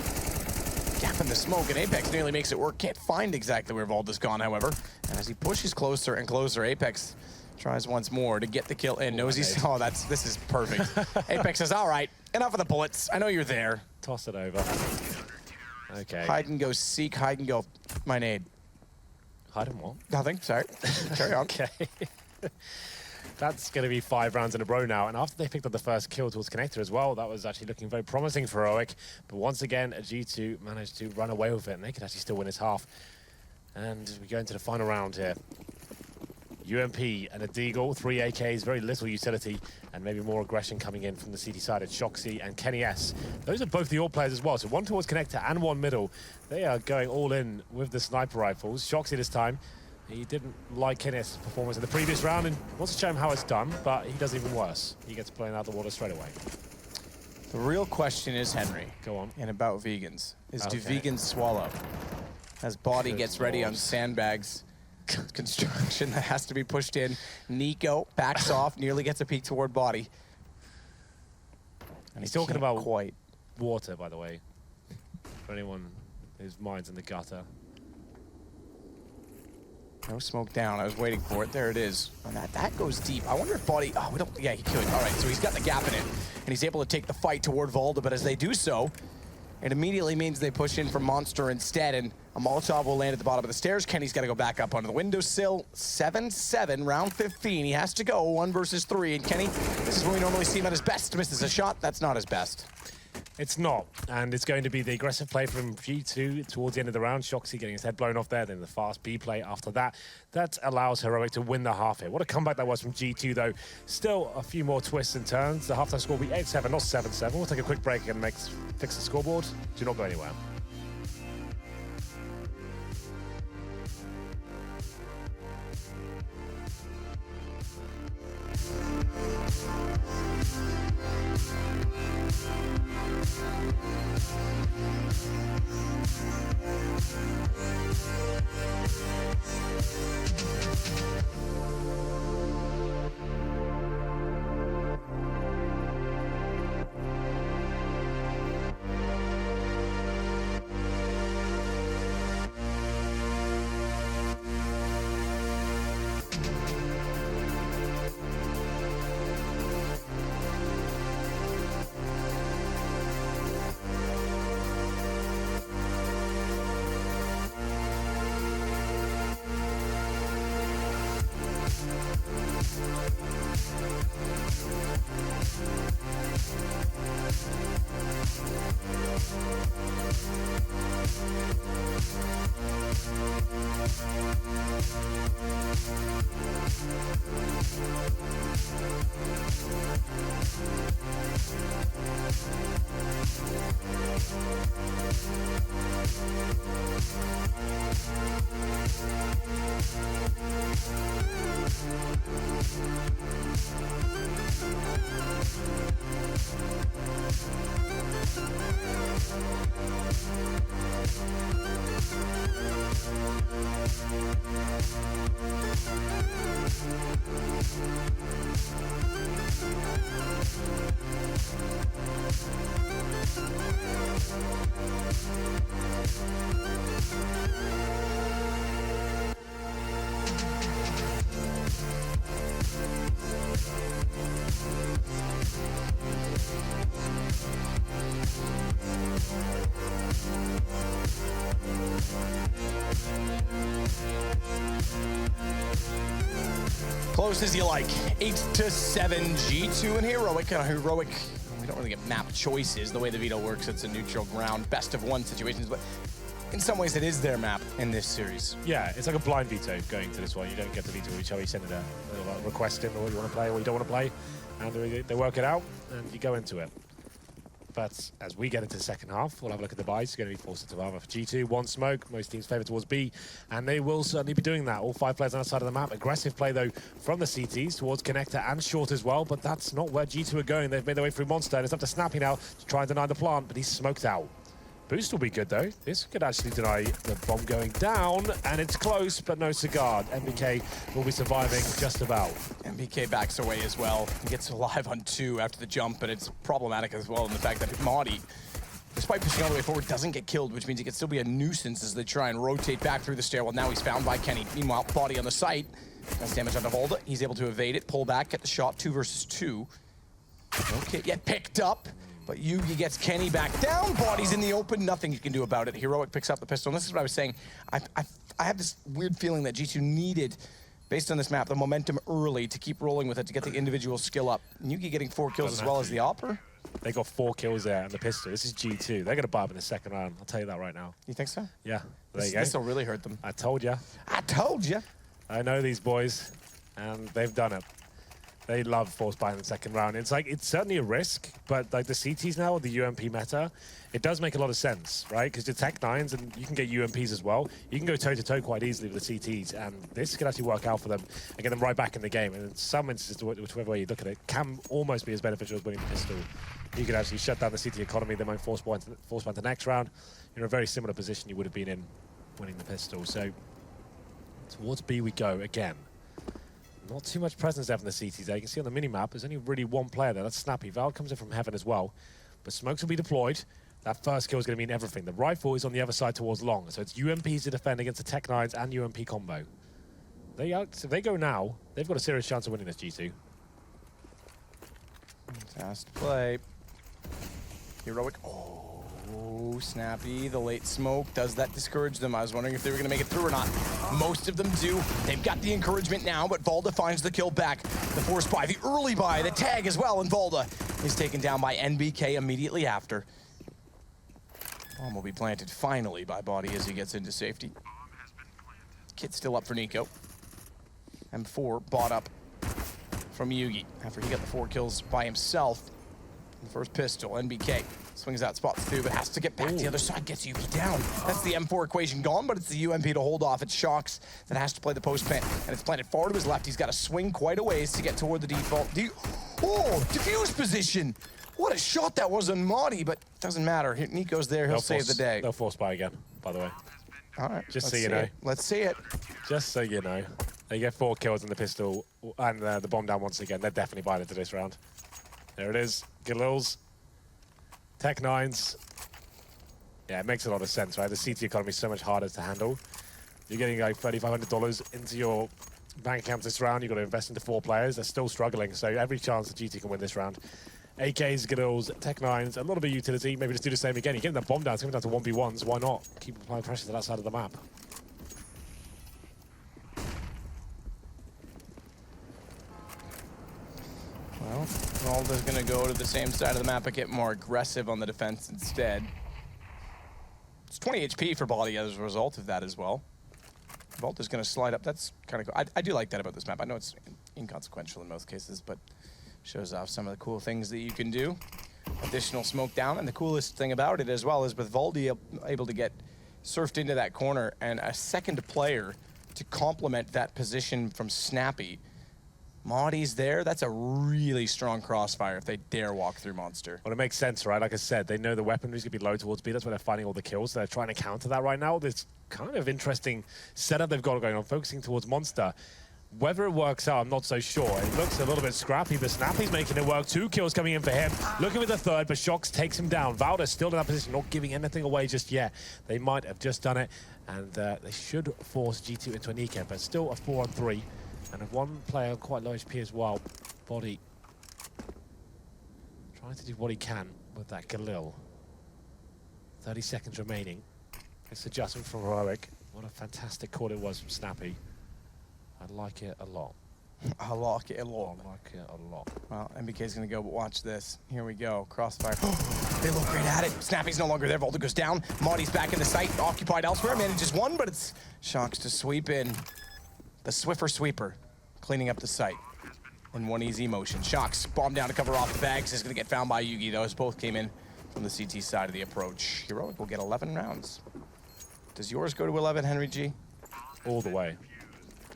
Gap in the smoke, and Apex nearly makes it work. Can't find exactly where Valda's gone, however. And as he pushes closer and closer, Apex tries once more to get the kill in. Knows he's... Oh, this is perfect. Apex says, all right, enough of the bullets. I know you're there. Toss it over. Okay. Hide and go seek, hide and go. My nade. Hide and what? Nothing, sorry. Carry on. Okay. That's going to be 5 rounds in a row now. And after they picked up the first kill towards Connector as well, that was actually looking very promising for Heroic. But once again, G2 managed to run away with it, and they could actually still win this half. And we go into the final round here. UMP and a Deagle, 3 AKs, very little utility, and maybe more aggression coming in from the CT side at Shoxy and Kenny S. Those are both the AWP players as well, so one towards Connector and one middle. They are going all in with the sniper rifles. Shoxy this time, he didn't like Kenny S' performance in the previous round and wants to show him how it's done, but he does even worse. He gets blown out the water straight away. The real question is, Henry, go on, and about vegans, is do vegans swallow? As Body gets ready on sandbags, construction that has to be pushed in. Nico backs off, nearly gets a peek toward Body. And he's talking about water, by the way. for anyone whose mind's in the gutter. No smoke down. I was waiting for it. There it is. And that goes deep. I wonder if Body... Oh, we don't... Yeah, he could. All right, so he's got the gap in it. And he's able to take the fight toward Valda, but as they do so, it immediately means they push in for Monster instead, and a Molotov will land at the bottom of the stairs. Kenny's got to go back up onto the windowsill. 7-7, round 15. He has to go 1 versus 3. And Kenny, this is where we normally see him at his best. Misses a shot. That's not his best. It's not, and it's going to be the aggressive play from G2 towards the end of the round. Shoxy getting his head blown off there, then the fast B play after that. That allows Heroic to win the half here. What a comeback that was from G2, though. Still a few more twists and turns. The halftime score will be 8-7, not 7-7. We'll take a quick break and fix the scoreboard. Do not go anywhere. Close as you like. 8-7 G2 and Heroic. Heroic, we don't really get map choices. The way the veto works, it's a neutral ground, best of 1 situations, but in some ways it is their map in this series. Yeah, it's like a blind veto going to this one. You don't get to veto each other. You send in a little request in what you want to play or what you don't want to play, and they work it out, and you go into it. But as we get into the second half, we'll have a look at the buys. It's going to be 4 sets of armor for G2, 1 smoke. Most teams favour towards B, and they will certainly be doing that. All 5 players on the side of the map. Aggressive play, though, from the CTs towards Connector and Short as well, but that's not where G2 are going. They've made their way through Monster, and it's up to Snappy now to try and deny the plant, but he's smoked out. Boost will be good, though. This could actually deny the bomb going down, and it's close, but no cigar. MBK will be surviving just about. MBK backs away as well. He gets alive on 2 after the jump, but it's problematic as well in the fact that Maudie, despite pushing all the way forward, doesn't get killed, which means he can still be a nuisance as they try and rotate back through the stairwell. Now he's found by Kenny. Meanwhile, Body on the site. That's damage on Volda. He's able to evade it, pull back, get the shot, 2 versus 2. Okay, yet picked up. But Yugi gets Kenny back down. Body's in the open. Nothing you can do about it. Heroic picks up the pistol. And this is what I was saying. I have this weird feeling that G2 needed, based on this map, the momentum early to keep rolling with it, to get the individual skill up. Yugi getting 4 kills as well as the Opera. They got 4 kills there and the pistol. This is G2. They're going to buy up in the second round. I'll tell you that right now. You think so? Yeah. There you go. This will really hurt them. I told you. I told you. I know these boys, and they've done it. They love force buy in the second round. It's like, it's certainly a risk, but like the CTs now, the UMP meta, it does make a lot of sense, right? Because the Tech 9s, and you can get UMPs as well. You can go toe-to-toe quite easily with the CTs, and this could actually work out for them and get them right back in the game. And in some instances, whichever way you look at it, can almost be as beneficial as winning the pistol. You could actually shut down the CT economy, they might force buy to the next round. You're in a very similar position you would have been in winning the pistol. So towards B we go again. Not too much presence there from the CTs there. You can see on the mini-map, there's only really 1 player there. That's Snappy. Val comes in from heaven as well. But smokes will be deployed. That first kill is going to mean everything. The rifle is on the other side towards long, so it's UMPs to defend against the Tech 9s and UMP combo. If they go now, they've got a serious chance of winning this G2. Fast play. Heroic. Oh, Snappy. The late smoke. Does that discourage them? I was wondering if they were going to make it through or not. Most of them do. They've got the encouragement now, but Valda finds the kill back. The force buy, the early buy, the tag as well, and Valda is taken down by NBK immediately after. Bomb will be planted finally by Body as he gets into safety. Kit's still up for Nico. M4 bought up from Yugi after he got the 4 kills by himself. The first pistol, NBK swings out spots too, but has to get back to the other side, gets Yugi down. That's the M4 equation gone, but it's the UMP to hold off. It's Shox that has to play the post plant, and it's planted far to his left. He's got to swing quite a ways to get toward the default. Diffuse position. What a shot that was on Maudie, but doesn't matter. Nico's there, he'll save the day. They'll force buy again, by the way. All right, Just so you know. Let's see it. Just so you know. They get 4 kills in the pistol and the bomb down once again. They're definitely buying into this round. There it is. Galils. Tech 9s. Yeah, it makes a lot of sense, right? The CT economy is so much harder to handle. You're getting like $3,500 into your bank account this round. You've got to invest into 4 players. They're still struggling, so every chance the GT can win this round. AKs, Galils, Tech 9s, a little bit of utility. Maybe just do the same again. You're getting that bomb down. It's coming down to 1v1s. Why not? Keep applying pressure to that side of the map. Well, Valda's going to go to the same side of the map but get more aggressive on the defense instead. It's 20 HP for Body as a result of that as well. Valda's going to slide up. That's kind of cool. I do like that about this map. I know it's inconsequential in most cases, but shows off some of the cool things that you can do. Additional smoke down, and the coolest thing about it as well is with Valdi able to get surfed into that corner and a second player to complement that position from Snappy. Maudie's there. That's a really strong crossfire if they dare walk through Monster. Well, it makes sense, right? Like I said, they know the weaponry is going to be low towards B. That's where they're finding all the kills. So they're trying to counter that right now. This kind of interesting setup they've got going on, focusing towards Monster. Whether it works out, I'm not so sure. It looks a little bit scrappy, but Snappy's making it work. 2 kills coming in for him. Looking for the third, but Shox takes him down. Valda's still in that position, not giving anything away just yet. They might have just done it, and they should force G2 into a kneecap, but still a 4-on-3. And a 1 player quite low HP as well. Body trying to do what he can with that Galil. 30 seconds remaining. This adjustment from Heroic. What a fantastic call it was from Snappy. I like it a lot. I like it a lot. I like it a lot. Well, MBK's going to go, but watch this. Here we go. Crossfire. They look great at it. Snappy's no longer there. Valda goes down. Maudie's back in the site. Occupied elsewhere. Manages 1, but it's Shox to sweep in. The Swiffer Sweeper cleaning up the site in 1 easy motion. Shox bomb down to cover off the bags. Is going to get found by Yugi. Those both came in from the CT side of the approach. Heroic will get 11 rounds. Does yours go to 11, Henry G? All the way.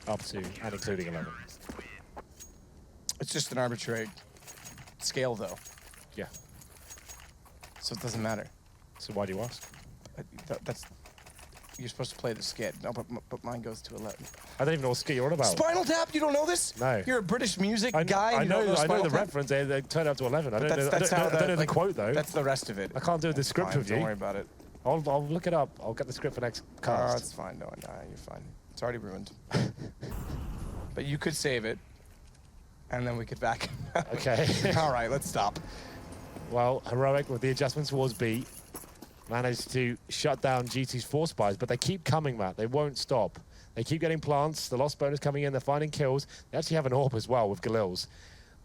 Up to and including 11. It's just an arbitrary scale, though. Yeah. So it doesn't matter. So why do you ask? That's... You're supposed to play the skit. No, but mine goes to 11. I don't even know what skit you're on about. Spinal Tap? You don't know this? No. You're a British music guy. I know the Spinal Tap? reference. They turned up to 11. I don't know the like, quote, though. That's the rest of it. I can't do the script with you. Don't worry about it. I'll look it up. I'll get the script for next cast. It's fine. No, you're fine. It's already ruined. But you could save it, and then we could back. Okay. All right, let's stop. Well, Heroic with the adjustment towards B managed to shut down G2's force buys, but they keep coming, Matt. They won't stop. They keep getting plants. The lost bonus coming in. They're finding kills. They actually have an AWP as well with Galils.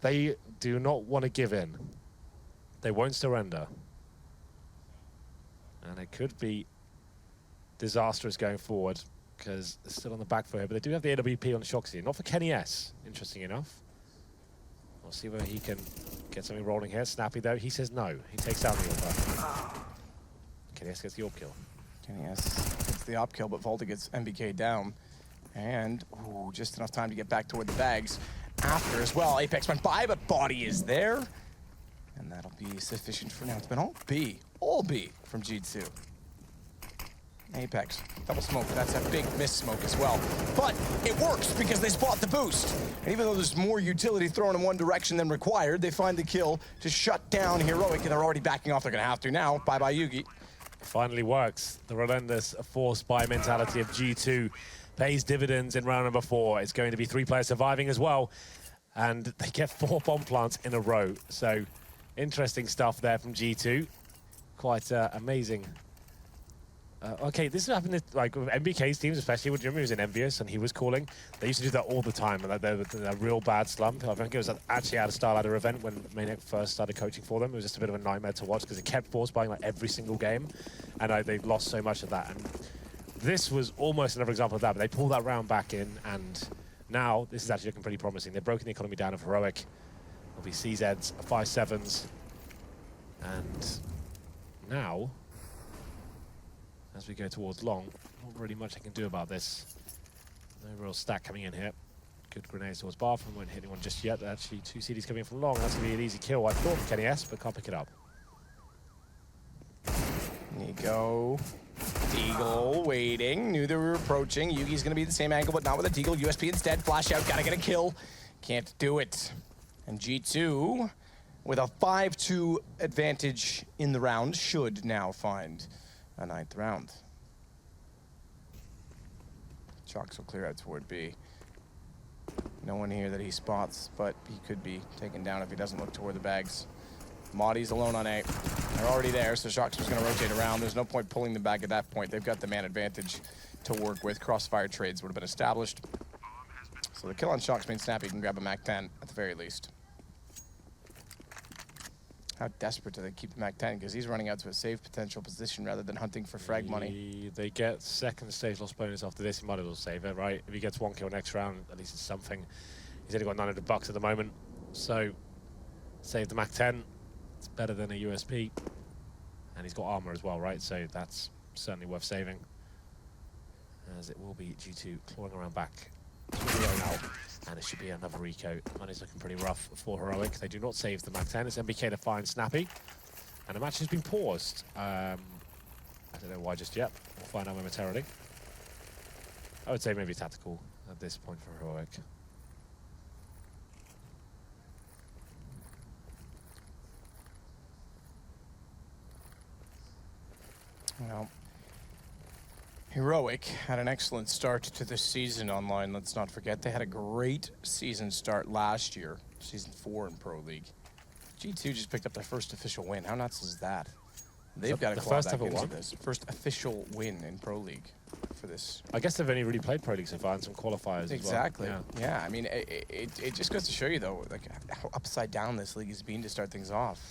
They do not want to give in. They won't surrender. And it could be disastrous going forward because they're still on the back foot here, but they do have the AWP on Shoxy. Not for Kenny S, interesting enough. We'll see whether he can get something rolling here. Snappy, though, he says no. He takes down the AWP. Kenny S gets the AWP kill. Kenny S gets the op kill, but Valda gets MBK down. And, ooh, just enough time to get back toward the bags after as well. Apex went by, but Body is there. And that'll be sufficient for now. It's been all B from G2. Apex, double smoke. That's a big miss smoke as well. But it works because they spot the boost. And even though there's more utility thrown in one direction than required, they find the kill to shut down Heroic, and they're already backing off. They're going to have to now. Bye-bye, Yugi. Finally works. The relentless force buy mentality of G2 pays dividends in round number 4. It's going to be 3 players surviving as well. And they get 4 bomb plants in a row. So interesting stuff there from G2. Quite amazing. Okay, this has happened like with MBK's teams, especially when Jimmy was in Envious and he was calling. They used to do that all the time, and they were in a real bad slump. I think it was actually at a Starladder event when Maniac first started coaching for them. It was just a bit of a nightmare to watch because they kept force buying like every single game, and they lost so much of that. And this was almost another example of that, but they pulled that round back in, and now this is actually looking pretty promising. They've broken the economy down of Heroic. There'll be CZs, 5-7s, and now, as we go towards long, not really much I can do about this. No real stack coming in here. Good grenades towards Bathroom, won't hit anyone just yet. Actually, 2 CDs coming in from long. That's going to be an easy kill, I thought, for Kenny S, but can't pick it up. There you go. Deagle waiting. Knew they were approaching. Yugi's going to be the same angle, but not with a Deagle. USP instead. Flash out. Got to get a kill. Can't do it. And G2, with a 5-2 advantage in the round, should now find a 9th round. Chalks will clear out toward B. No one here that he spots, but he could be taken down if he doesn't look toward the bags. Maudi's alone on A. They're already there, so Chalks was going to rotate around. There's no point pulling them back at that point. They've got the man advantage to work with. Crossfire trades would have been established. So the kill on Chalks means Snappy can grab a MAC-10 at the very least. How desperate do they keep the MAC-10? Because he's running out to a save potential position rather than hunting for frag money. They get second stage loss bonus after this. He might as well save it, right? If he gets 1 kill next round, at least it's something. He's only got $900 at the moment. So save the MAC-10. It's better than a USP. And he's got armor as well, right? So that's certainly worth saving. As it will be G2 clawing around back. And it should be another Rico. Money's looking pretty rough for Heroic. They do not save the MAC-10. It's MBK to find Snappy. And the match has been paused. I don't know why just yet. We'll find out momentarily. I would say maybe tactical at this point for Heroic. Well, Heroic had an excellent start to the season online. Let's not forget they had a great season start last year, season 4 in Pro League. G2 just picked up their first official win. How nuts is that? They've got to claw back into this. First official win in Pro League for this. I guess they've only really played Pro League so far and some qualifiers Exactly. as well. Yeah, I mean, it just goes to show you, though, like how upside down this league has been to start things off.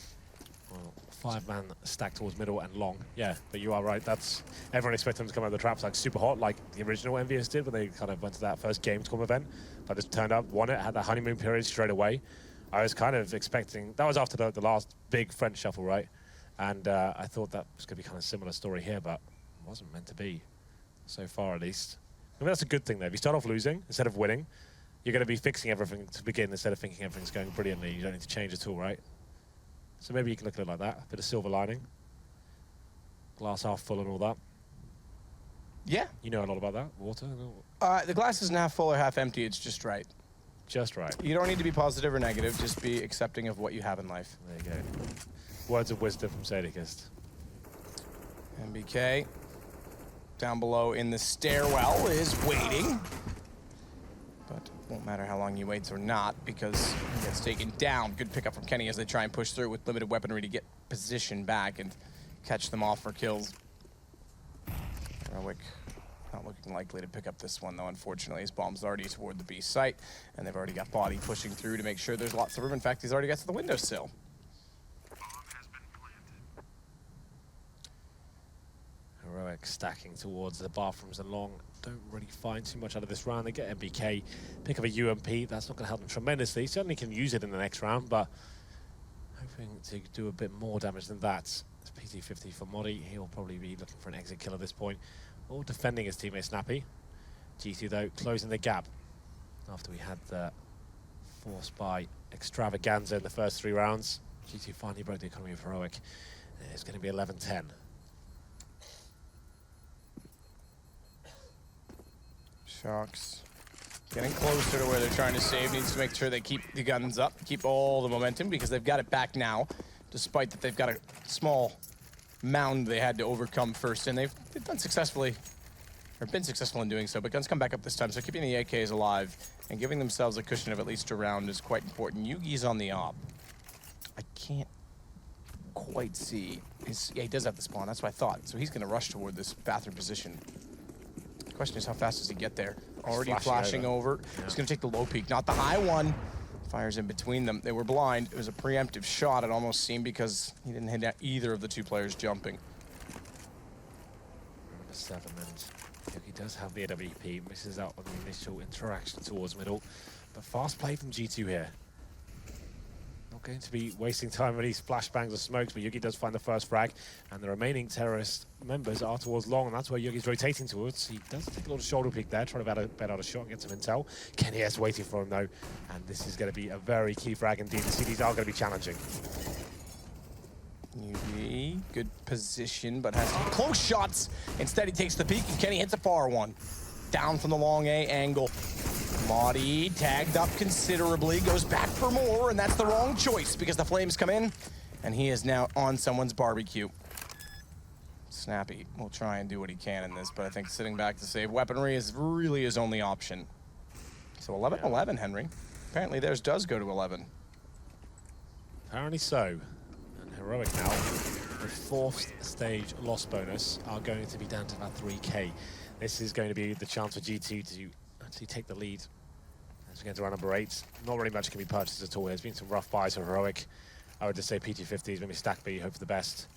Well, 5-man stack towards middle and long. Yeah, but you are right. That's everyone expected them to come out of the traps like super hot, like the original Envious did when they kind of went to that first Gamescom event. But just turned up, won it, had that honeymoon period straight away. I was kind of expecting that was after the last big French shuffle, right? And I thought that was going to be kind of a similar story here, but it wasn't meant to be so far, at least. I mean, that's a good thing, though. If you start off losing instead of winning, you're going to be fixing everything to begin instead of thinking everything's going brilliantly. You don't need to change at all, right? So maybe you can look at it like that, a bit of silver lining. Glass half full and all that. Yeah. You know a lot about that, water? The glass isn't half full or half empty, it's just right. Just right. You don't need to be positive or negative, just be accepting of what you have in life. There you go. Words of wisdom from Sadicist. MBK, down below in the stairwell, is waiting. But won't matter how long he waits or not, because he gets taken down. Good pickup from Kenny as they try and push through with limited weaponry to get position back and catch them off for kills. Heroic not looking likely to pick up this one, though, unfortunately. His bomb's already toward the B site, and they've already got Body pushing through to make sure there's lots of room. In fact, he's already got to the windowsill. Heroic stacking towards the bathrooms and long. Don't really find too much out of this round. They get MBK, pick up a UMP. That's not going to help them tremendously. Certainly can use it in the next round, but hoping to do a bit more damage than that. It's PT50 for Modi. He'll probably be looking for an exit kill at this point, or defending his teammate Snappy. G2, though, closing the gap after we had the force by extravaganza in the first 3 rounds. G2 finally broke the economy of Heroic. It's going to be 11-10. Shocks getting closer to where they're trying to save. Needs to make sure they keep the guns up, keep all the momentum, because they've got it back now, despite that they've got a small mound they had to overcome first, and they've done successfully, or been successful in doing so, but guns come back up this time, so keeping the AKs alive and giving themselves a cushion of at least a round is quite important. Yugi's on the op. I can't quite see his, yeah, he does have the spawn, that's what I thought, so he's going to rush toward this bathroom position. The question is, how fast does he get there? Already flashing over. Yeah. He's going to take the low peak, not the high one. Fires in between them. They were blind. It was a preemptive shot, it almost seemed, because he didn't hit either of the two players jumping. Number 7, and he does have the AWP, misses out on the initial interaction towards middle, but fast play from G2 here. Not going to be wasting time with these flashbangs or smokes, but Yugi does find the first frag, and the remaining terrorist members are towards long, and that's where Yugi's rotating towards. He does take a little shoulder peek there, trying to bet out a shot and get some intel. KennyS waiting for him though, and this is going to be a very key frag indeed. The CDs are going to be challenging. Yugi, good position, but has close shots. Instead, he takes the peek, and Kenny hits a far one. Down from the long A angle. Maudie tagged up considerably, goes back for more, and that's the wrong choice because the flames come in, and he is now on someone's barbecue. Snappy will try and do what he can in this, but I think sitting back to save weaponry is really his only option. So 11-11, Henry. Apparently theirs does go to 11. Apparently so. And Heroic now, the 4th stage loss bonus, are going to be down to about 3k. This is going to be the chance for G2 to actually take the lead as we get to round number 8. Not really much can be purchased at all. There's been some rough buys for Heroic. I would just say PT50s, maybe stack B, hope for the best.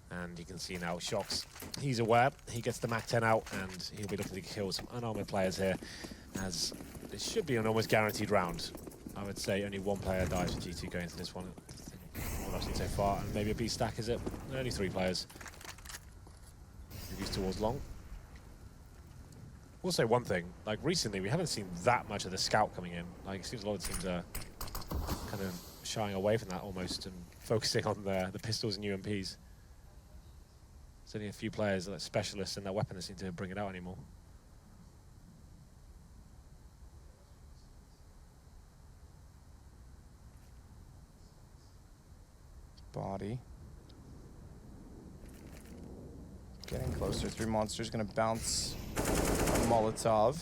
And you can see now Shocks, he's aware. He gets the MAC 10 out, and he'll be looking to kill some unarmored players here, as it should be an almost guaranteed round. I would say only one player dies for G2 going into this one. What I've seen so far, and maybe a B stack, is it? Only 3 players. Moves towards long. We'll say one thing, like recently we haven't seen that much of the scout coming in. Like it seems a lot of teams are kind of shying away from that almost and focusing on the pistols and UMPs. There's only a few players, like specialists in that weapon, that seem to bring it out anymore. Body. Getting closer. 3 monsters gonna bounce on Molotov.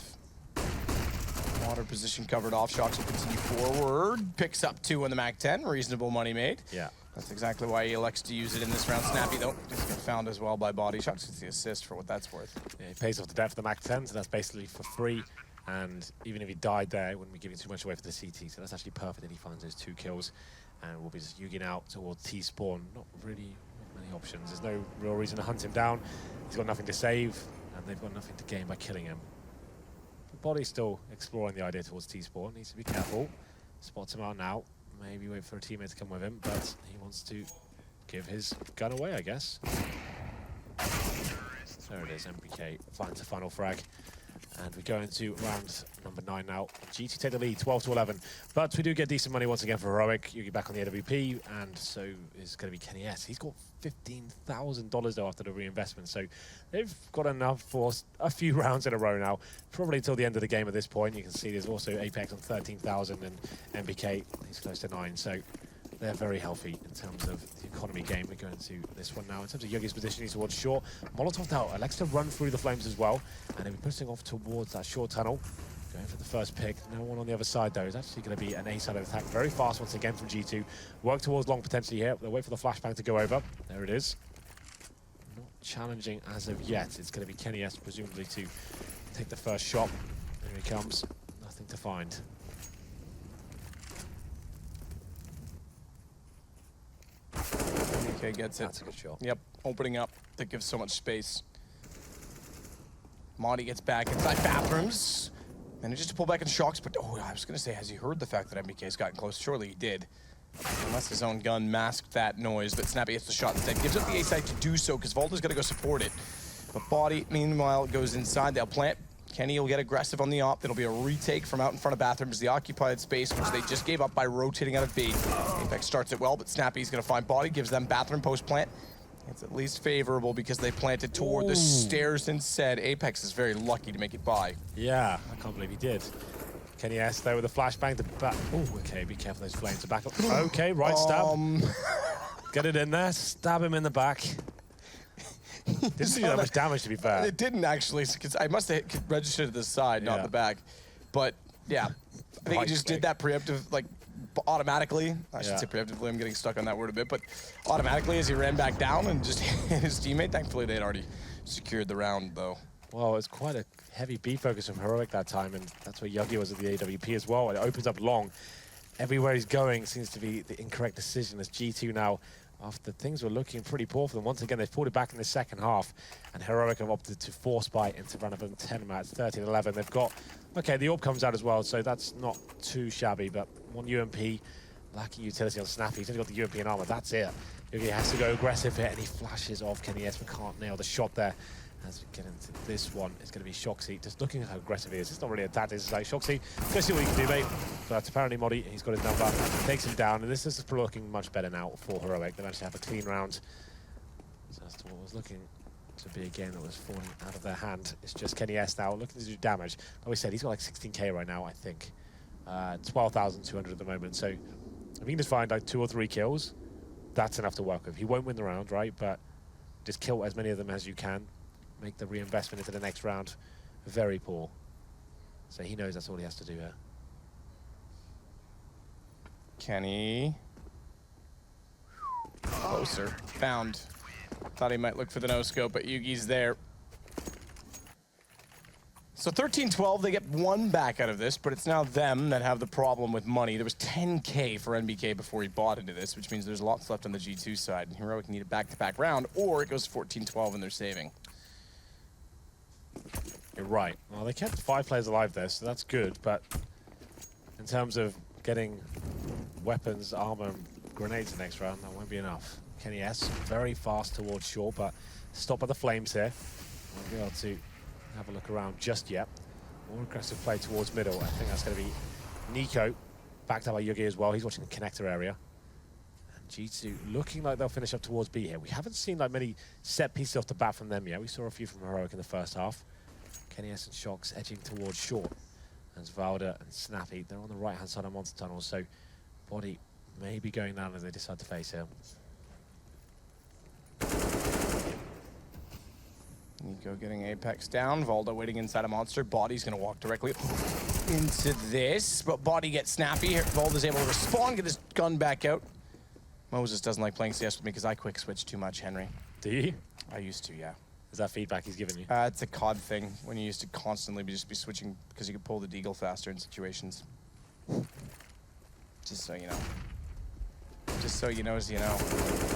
Water position covered off. Shocks will continue forward. Picks up 2 on the MAC 10. Reasonable money made. Yeah. That's exactly why he elects to use it in this round. Snappy though, just get found as well by Body. Shocks gets the assist for what that's worth. Yeah, he pays off the debt for the MAC 10, so that's basically for free. And even if he died there, it wouldn't be giving too much away for the CT. So that's actually perfect that he finds those 2 kills. And we'll be just Yugi out towards T-spawn. Not really many options. There's no real reason to hunt him down. He's got nothing to save, and they've got nothing to gain by killing him. But Body's still exploring the idea towards T-spawn. Needs to be careful. Spots him out now. Maybe wait for a teammate to come with him, but he wants to give his gun away, I guess. There it is, MPK finds the final frag. And we go into round number 9 now. G2 take the lead, 12-11. But we do get decent money once again for Heroic. Yugi back on the AWP, and so is going to be KennyS. He's got $15,000 though after the reinvestment, so they've got enough for a few rounds in a row now. Probably until the end of the game at this point. You can see there's also Apex on 13,000 and MPK, he's close to 9. So they're very healthy in terms of the economy game. We go into this one now. In terms of Yugi's position, he's towards short. Molotov out, elects to run through the flames as well, and he'll be pushing off towards that short tunnel. Going for the first pick. No one on the other side though. It's actually going to be an A-side attack. Very fast once again from G2. Work towards long potentially here. They'll wait for the flashbang to go over. There it is. Not challenging as of yet. It's going to be KennyS presumably to take the first shot. Here he comes. Nothing to find. Okay, gets it. That's a good shot. Yep, opening up. That gives so much space. Monty gets back inside bathrooms. Manages to pull back in Shocks, but oh, I was going to say, has he heard the fact that MBK's gotten close? Surely he did. Unless his own gun masked that noise, but Snappy hits the shot instead. Gives up the A-side to do so, because Volta's going to go support it. But Body, meanwhile, goes inside. They'll plant. Kenny will get aggressive on the op. It'll be a retake from out in front of bathrooms, the occupied space, which they just gave up by rotating out of B. Apex starts it well, but Snappy's going to find Body, gives them bathroom post plant. It's at least favorable because they planted toward the stairs instead. Apex is very lucky to make it by. Yeah, I can't believe he did. Kenny S there with a flashbang to back. Oh, okay, be careful, those flames are back up. Okay, right stab. Get it in there, stab him in the back. Didn't do that much damage, to be fair. It didn't actually, because I must have registered to the side, not the back. But yeah, I think he just did that preemptive, like automatically. I should say preemptively, I'm getting stuck on that word a bit, but automatically as he ran back down and just hit his teammate. Thankfully, they had already secured the round, though. Well, it's quite a heavy B focus from Heroic that time, and that's where Yuggy was at the AWP as well. It opens up long. Everywhere he's going seems to be the incorrect decision as G2 now, after things were looking pretty poor for them, once again, they've pulled it back in the second half, and Heroic have opted to force buy into round of 10 match, 13-11. They've got, okay, the orb comes out as well, so that's not too shabby, but one UMP, lacking utility on Snappy. He's only got the UMP and armor, that's it. He has to go aggressive here, and he flashes off Kenny S, but can't nail the shot there. As we get into this one, it's going to be Shoxy. Just looking at how aggressive he is. It's not really a tactic. It's like, Shoxy, go see what you can do, mate. But apparently, Modi, he's got his number, takes him down, and this is looking much better now for Heroic. They managed to have a clean round. So as to what was looking to be a game that was falling out of their hand, it's just Kenny S now looking to do damage. Like we said, he's got like 16k right now, I think. 12,200 at the moment. So if he can just find like 2 or 3 kills, that's enough to work with. He won't win the round, right? But just kill as many of them as you can. Make the reinvestment into the next round very poor. So he knows that's all he has to do here. Kenny. Closer. Found. Thought he might look for the no-scope, but Yugi's there. So 13-12, they get 1 back out of this, but it's now them that have the problem with money. There was 10K for NBK before he bought into this, which means there's lots left on the G2 side. And Heroic need a back-to-back round, or it goes 14-12 and they're saving. You're right. Well, they kept 5 players alive there, so that's good, but in terms of getting weapons, armor, and grenades the next round, that won't be enough. Kenny S, very fast towards shore, but stop by the flames here. Won't be able to have a look around just yet. More aggressive play towards middle. I think that's going to be Nico, backed up by Yugi as well. He's watching the connector area. And G2 looking like they'll finish up towards B here. We haven't seen like many set pieces off the bat from them yet. We saw a few from Heroic in the first half. Kenny S and Shox edging towards short. As Valda and Snappy, they're on the right-hand side of Monster Tunnel, so Body may be going down as they decide to face him. Nico getting Apex down. Valda waiting inside a Monster. Body's going to walk directly into this, but Body gets Snappy. Valda's able to respond, get his gun back out. Moses doesn't like playing CS with me because I quick switch too much, Henry. Do you? I used to, yeah. Is that feedback he's giving you? It's a COD thing when you used to constantly be switching because you could pull the deagle faster in situations. Just so you know. Just so you know as you know.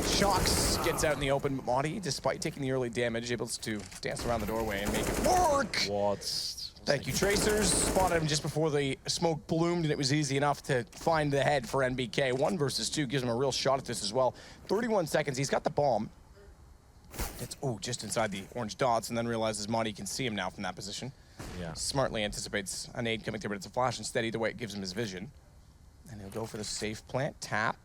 Shox gets out in the open. Modi, despite taking the early damage, able to dance around the doorway and make it work. What? Thank you, Tracers. Spotted him just before the smoke bloomed, and it was easy enough to find the head for NBK. 1 versus 2 gives him a real shot at this as well. 31 seconds. He's got the bomb. It's, just inside the orange dots, and then realizes Monty can see him now from that position. Yeah. Smartly anticipates a nade coming through, but it's a flash instead. Either way, it gives him his vision. And he'll go for the safe plant. Tap.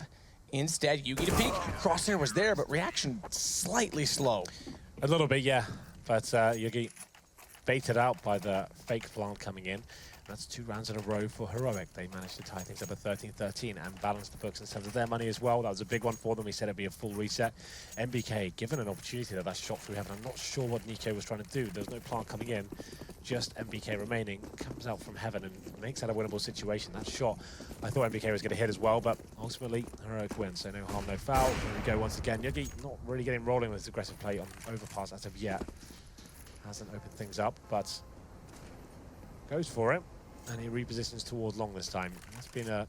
Instead, Yugi to peek. Crosshair was there, but reaction slightly slow. A little bit, yeah. But Yugi baited out by the fake plant coming in. That's 2 rounds in a row for Heroic. They managed to tie things up at 13-13 and balance the books in terms of their money as well. That was a big one for them. We said it'd be a full reset. NBK given an opportunity that shot through heaven. I'm not sure what Nico was trying to do. There's no plant coming in. Just NBK remaining. Comes out from heaven and makes that a winnable situation. That shot, I thought NBK was going to hit as well, but ultimately Heroic wins. So no harm, no foul. Here we go once again. Yugi not really getting rolling with his aggressive play on Overpass as of yet. Hasn't opened things up, but goes for it. And he repositions towards long this time. That's been a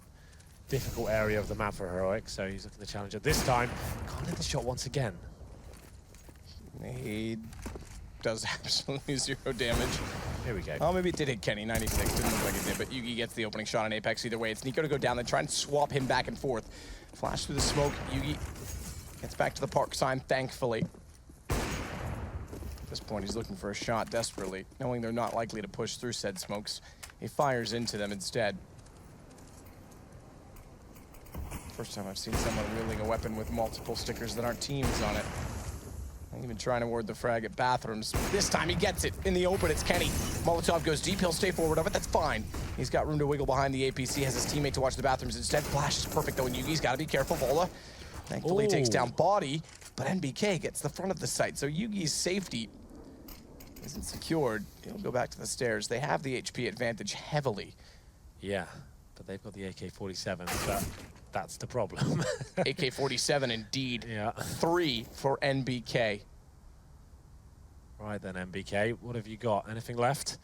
difficult area of the map for Heroic, so he's looking to challenge it this time. Can't hit the shot once again. He does absolutely 0 damage. Here we go. Oh, maybe it did hit Kenny. 96. Didn't look like it did, but Yugi gets the opening shot on Apex. Either way, it's Nico to go down, then try and swap him back and forth. Flash through the smoke. Yugi gets back to the park sign, thankfully. At this point, he's looking for a shot desperately, knowing they're not likely to push through said smokes. He fires into them instead. First time I've seen someone wielding a weapon with multiple stickers that aren't teams on it. Even trying to ward the frag at Bathrooms. This time he gets it. In the open, it's Kenny. Molotov goes deep. He'll stay forward of it. That's fine. He's got room to wiggle behind the APC. Has his teammate to watch the Bathrooms instead. Flash is perfect, though, and Yugi's got to be careful. Vola thankfully takes down Body, but NBK gets the front of the site. So Yugi's safety isn't secured. He'll go back to the stairs. They have the HP advantage heavily. Yeah, but they've got the AK-47, so that's the problem. AK-47 indeed. Yeah. 3 for NBK. Right then, NBK, what have you got? Anything left?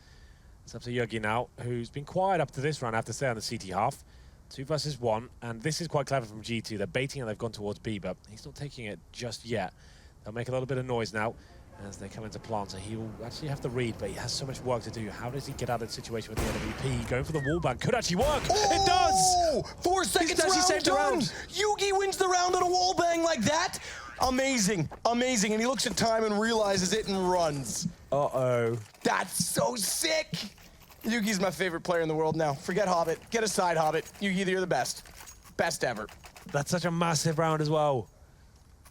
It's up to Yugi now, who's been quiet up to this round, I have to say, on the CT half. 2 versus 1, and this is quite clever from G2. They're baiting and they've gone towards B, but he's not taking it just yet. They'll make a little bit of noise now as they come into plant, so he'll actually have to read, but he has so much work to do. How does he get out of the situation with the NWP? Going for the wallbang could actually work. Oh! It does! 4 seconds round done! Yugi wins the round on a wallbang like that? Amazing, amazing. And he looks at time and realizes it and runs. Uh-oh. That's so sick! Yugi's my favorite player in the world now. Forget Hobbit. Get aside, Hobbit. Yugi, you're the best. Best ever. That's such a massive round as well.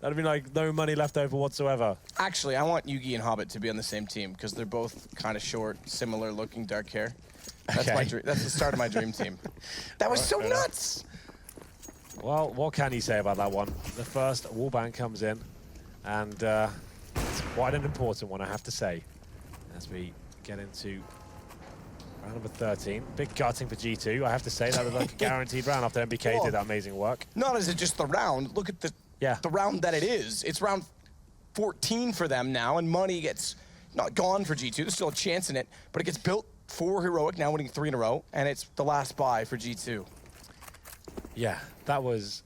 That'd be like no money left over whatsoever. Actually, I want Yugi and Hobbit to be on the same team because they're both kind of short, similar looking, dark hair. That's my dream. That's the start of my dream team. That was so nuts! Well, what can you say about that one? The first wallbang comes in, and it's quite an important one, I have to say, as we get into round number 13. Big gutting for G2, I have to say. That was like a guaranteed round after MBK did that amazing work. Not as it just the round. Look at the round that it is. It's round 14 for them now, and money gets not gone for G2. There's still a chance in it, but it gets built for Heroic, now winning 3 in a row, and it's the last buy for G2. Yeah, that was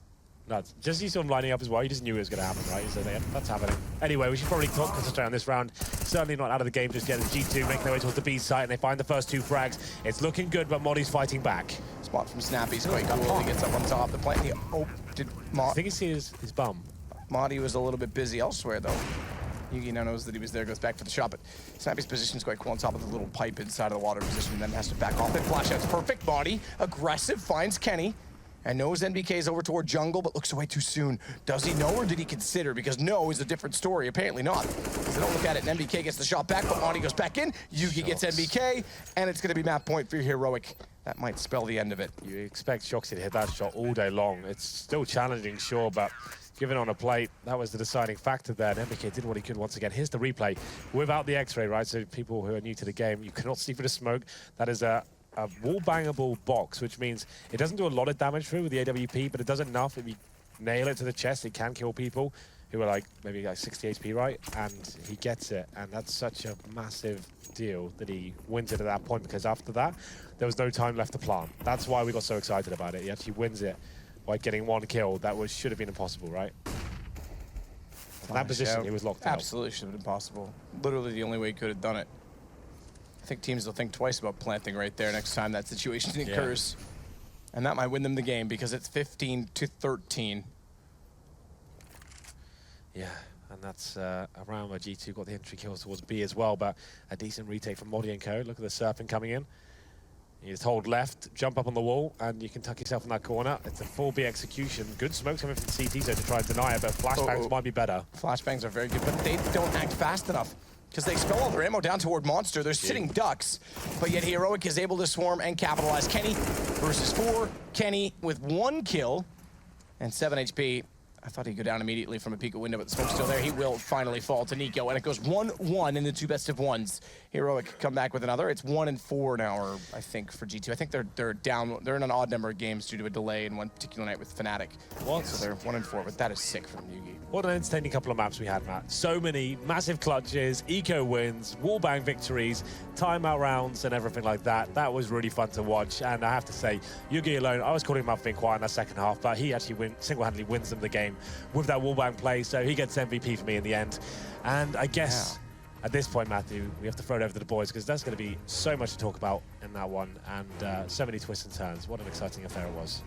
nuts. Just you saw him lining up as well. You just knew it was going to happen, right? So yeah, that's happening. Anyway, we should probably concentrate on this round. Certainly not out of the game just yet. As G2 make their way towards the B site, and they find the first 2 frags. It's looking good, but Modi's fighting back. Spot from Snappy's quite cool. He gets up on top. The plant. Did I think it's his bum. Modi was a little bit busy elsewhere, though. Yugi now knows that he was there, goes back for the shot, but Snappy's position is quite cool on top of the little pipe inside of the water position, and then has to back off it. Flash out's perfect. Modi, aggressive, finds Kenny, and knows NBK is over toward jungle, but looks away too soon. Does he know, or did he consider? Because no is a different story. Apparently not. Because they don't look at it, and NBK gets the shot back, but Modi goes back in. Yugi gets NBK, and it's going to be map point for Heroic. That might spell the end of it. You expect Shoxy to hit that shot all day long. It's still challenging, sure, but given on a plate, that was the deciding factor there. And MBK did what he could once again. Here's the replay without the X-ray, right? So people who are new to the game, you cannot see through the smoke. That is a wall-bangable box, which means it doesn't do a lot of damage through with the AWP, but it does enough. If you nail it to the chest, it can kill people who are like maybe like 60 HP, right? And he gets it, and that's such a massive deal that he wins it at that point, because after that, there was no time left to plant. That's why we got so excited about it. He actually wins it by getting 1 kill. That should have been impossible, right? In that position, it was locked out. Absolutely should have been impossible. Literally the only way he could have done it. I think teams will think twice about planting right there next time that situation occurs. And that might win them the game because it's 15-13. Yeah, and that's a round where G2 got the entry kills towards B as well, but a decent retake from Modi and Co. Look at the surfing coming in. You just hold left, jump up on the wall, and you can tuck yourself in that corner. It's a full B execution. Good smoke coming from CT so to try and deny it, but flashbangs might be better. Flashbangs are very good, but they don't act fast enough because they expel all their ammo down toward Monster. They're sitting ducks, but yet Heroic is able to swarm and capitalize. Kenny versus 4. Kenny with 1 kill and 7 HP. I thought he'd go down immediately from a Pico window, but the smoke's still there. He will finally fall to Nico, and it goes 1-1 in the 2 best of 1s. Heroic come back with another. It's 1-4 now, or I think for G2. I think they're down. They're in an odd number of games due to a delay in one particular night with Fnatic. What? So they're 1-4, but that is sick from Yugi. What an entertaining couple of maps we had, Matt. So many massive clutches, eco wins, wallbang victories, timeout rounds, and everything like that. That was really fun to watch, and I have to say, Yugi alone, I was calling him up being quiet in that second half, but he actually single-handedly wins them the game with that wallbang play, so he gets MVP for me in the end. And I guess at this point, Matthew, we have to throw it over to the boys, because there's going to be so much to talk about in that one, and so many twists and turns. What an exciting affair it was.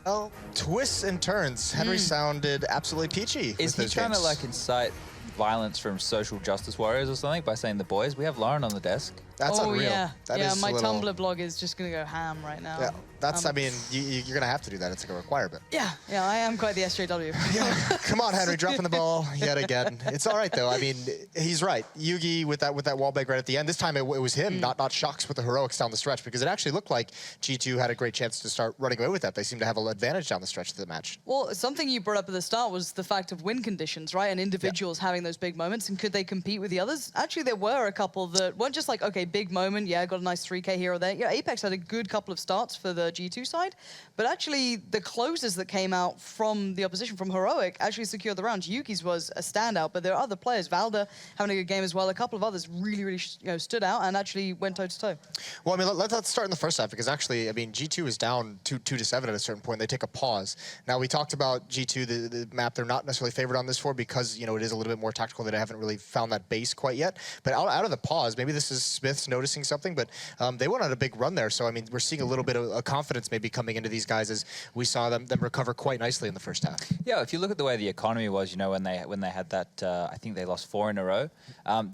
Well, twists and turns. Henry sounded absolutely peachy. Is he trying to like incite violence from social justice warriors or something by saying the boys? We have Lauren on the desk. That's unreal. Yeah, That yeah. is My a little... Tumblr blog is just gonna go ham right now. Yeah, That's, I mean, you're going to have to do that. It's like a requirement. Yeah, I am quite the SJW. Come on, Henry, dropping the ball yet again. It's all right, though. I mean, he's right. Yugi with that wall break right at the end. This time it was him, not Shocks with the heroics down the stretch, because it actually looked like G2 had a great chance to start running away with that. They seem to have an advantage down the stretch of the match. Well, something you brought up at the start was the fact of win conditions, right? And individuals having those big moments, and could they compete with the others? Actually, there were a couple that weren't just like, okay, big moment, yeah, got a nice 3K here or there. Yeah, Apex had a good couple of starts for the G2 side, but actually the closes that came out from the opposition, from Heroic, actually secured the rounds. Yuki's was a standout, but there are other players, Valda having a good game as well. A couple of others really stood out and actually went toe-to-toe. Well, I mean, let's start in the first half, because actually, I mean, G2 is down 2-7 at a certain point. They take a pause. Now, we talked about G2, the map they're not necessarily favored on this for, because, you know, it is a little bit more tactical. They haven't really found that base quite yet. But out of the pause, maybe this is Smith's noticing something, but they went on a big run there. So, I mean, we're seeing a little bit of a confidence maybe coming into these guys as we saw them recover quite nicely in the first half. Yeah, if you look at the way the economy was, you know, when they had that, I think they lost 4 in a row.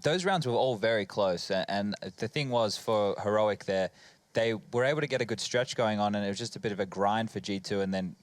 Those rounds were all very close, and the thing was for Heroic there, they were able to get a good stretch going on, and it was just a bit of a grind for G2, and then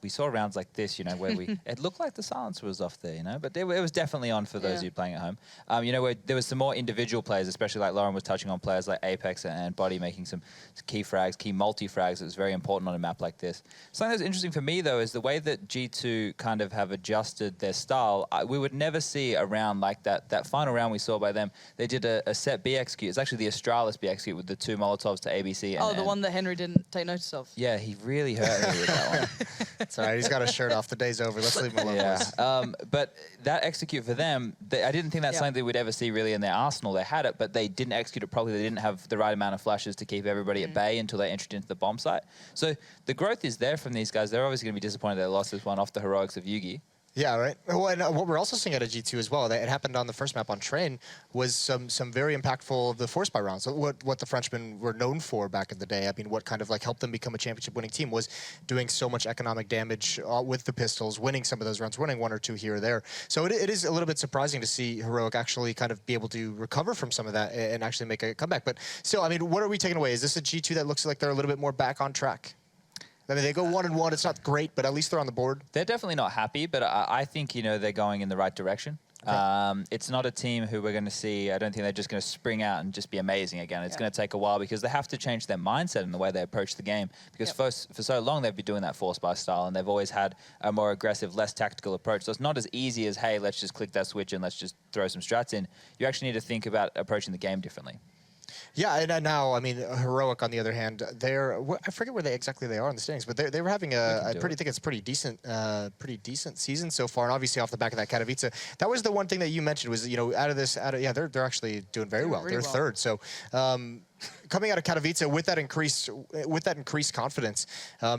we saw rounds like this, you know, where it looked like the silence was off there, you know, but it was definitely on for those of you playing at home. You know, where there was some more individual players, especially like Lauren was touching on, players like Apex and Body making some key frags, key multi-frags. That was very important on a map like this. Something that's interesting for me, though, is the way that G2 kind of have adjusted their style. We would never see a round like that. That final round we saw by them, they did a set B execute. It's actually the Astralis B execute with the 2 Molotovs to ABC. Oh, the one that Henry didn't take notice of. Yeah, he really hurt me with that one. It's all right. He's got a shirt off. The day's over. Let's leave him alone. Yeah. But that execute for them, I didn't think that's something they would ever see really in their arsenal. They had it, but they didn't execute it properly. They didn't have the right amount of flashes to keep everybody at bay until they entered into the bomb site. So the growth is there from these guys. They're obviously going to be disappointed they lost this one off the heroics of Yugi. Yeah, right. Well, and what we're also seeing out of G2 as well, that it happened on the first map on Train, was some very impactful the force buy rounds. So what the Frenchmen were known for back in the day, I mean, what kind of like helped them become a championship-winning team was doing so much economic damage with the pistols, winning some of those rounds, winning 1 or 2 here or there. So it is a little bit surprising to see Heroic actually kind of be able to recover from some of that and actually make a comeback. But still, I mean, what are we taking away? Is this a G2 that looks like they're a little bit more back on track? I mean, they go 1-1. It's not great, but at least they're on the board. They're definitely not happy, but I think, you know, they're going in the right direction. Okay. It's not a team who we're going to see. I don't think they're just going to spring out and just be amazing again. It's going to take a while because they have to change their mindset and the way they approach the game. Because for so long, they've been doing that force buy style, and they've always had a more aggressive, less tactical approach. So it's not as easy as, hey, let's just click that switch and let's just throw some strats in. You actually need to think about approaching the game differently. Yeah, and now, I mean, Heroic, on the other hand, I forget where they are in the standings, but they were having pretty decent season so far, and obviously off the back of that Katowice. That was the one thing that you mentioned was, you know, they're actually doing very well. They're third, so coming out of Katowice with that increased confidence,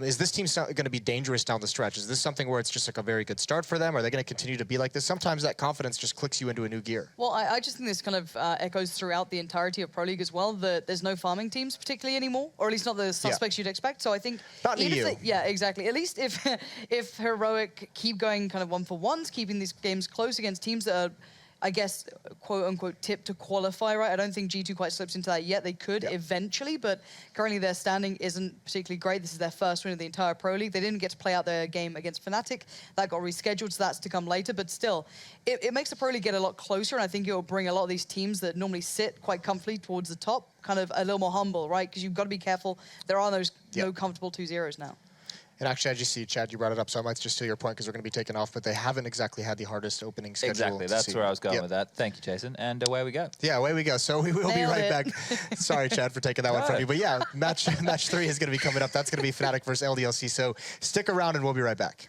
is this team going to be dangerous down the stretch? Is this something where it's just like a very good start for them? Are they going to continue to be like this? Sometimes that confidence just clicks you into a new gear. Well, I just think this kind of echoes throughout the entirety of Pro League as well, that there's no farming teams particularly anymore, or at least not the suspects you'd expect. So I think not in EU. Yeah, exactly. At least if Heroic keep going kind of 1-for-1s, keeping these games close against teams that are, I guess, quote-unquote, tipped to qualify, right? I don't think G2 quite slips into that yet. They could eventually, but currently their standing isn't particularly great. This is their first win of the entire Pro League. They didn't get to play out their game against Fnatic. That got rescheduled, so that's to come later. But still, it makes the Pro League get a lot closer, and I think it will bring a lot of these teams that normally sit quite comfortably towards the top kind of a little more humble, right? Because you've got to be careful. There are those no comfortable 2-0s now. And actually, I just see, Chad, you brought it up, so I might just steal your point because we're going to be taking off, but they haven't exactly had the hardest opening schedule. Exactly, that's where I was going with that. Thank you, Jason. And away we go. Yeah, away we go. So we will be right back. Sorry, Chad, for taking that one from you. But yeah, match 3 is going to be coming up. That's going to be Fnatic versus LDLC. So stick around and we'll be right back.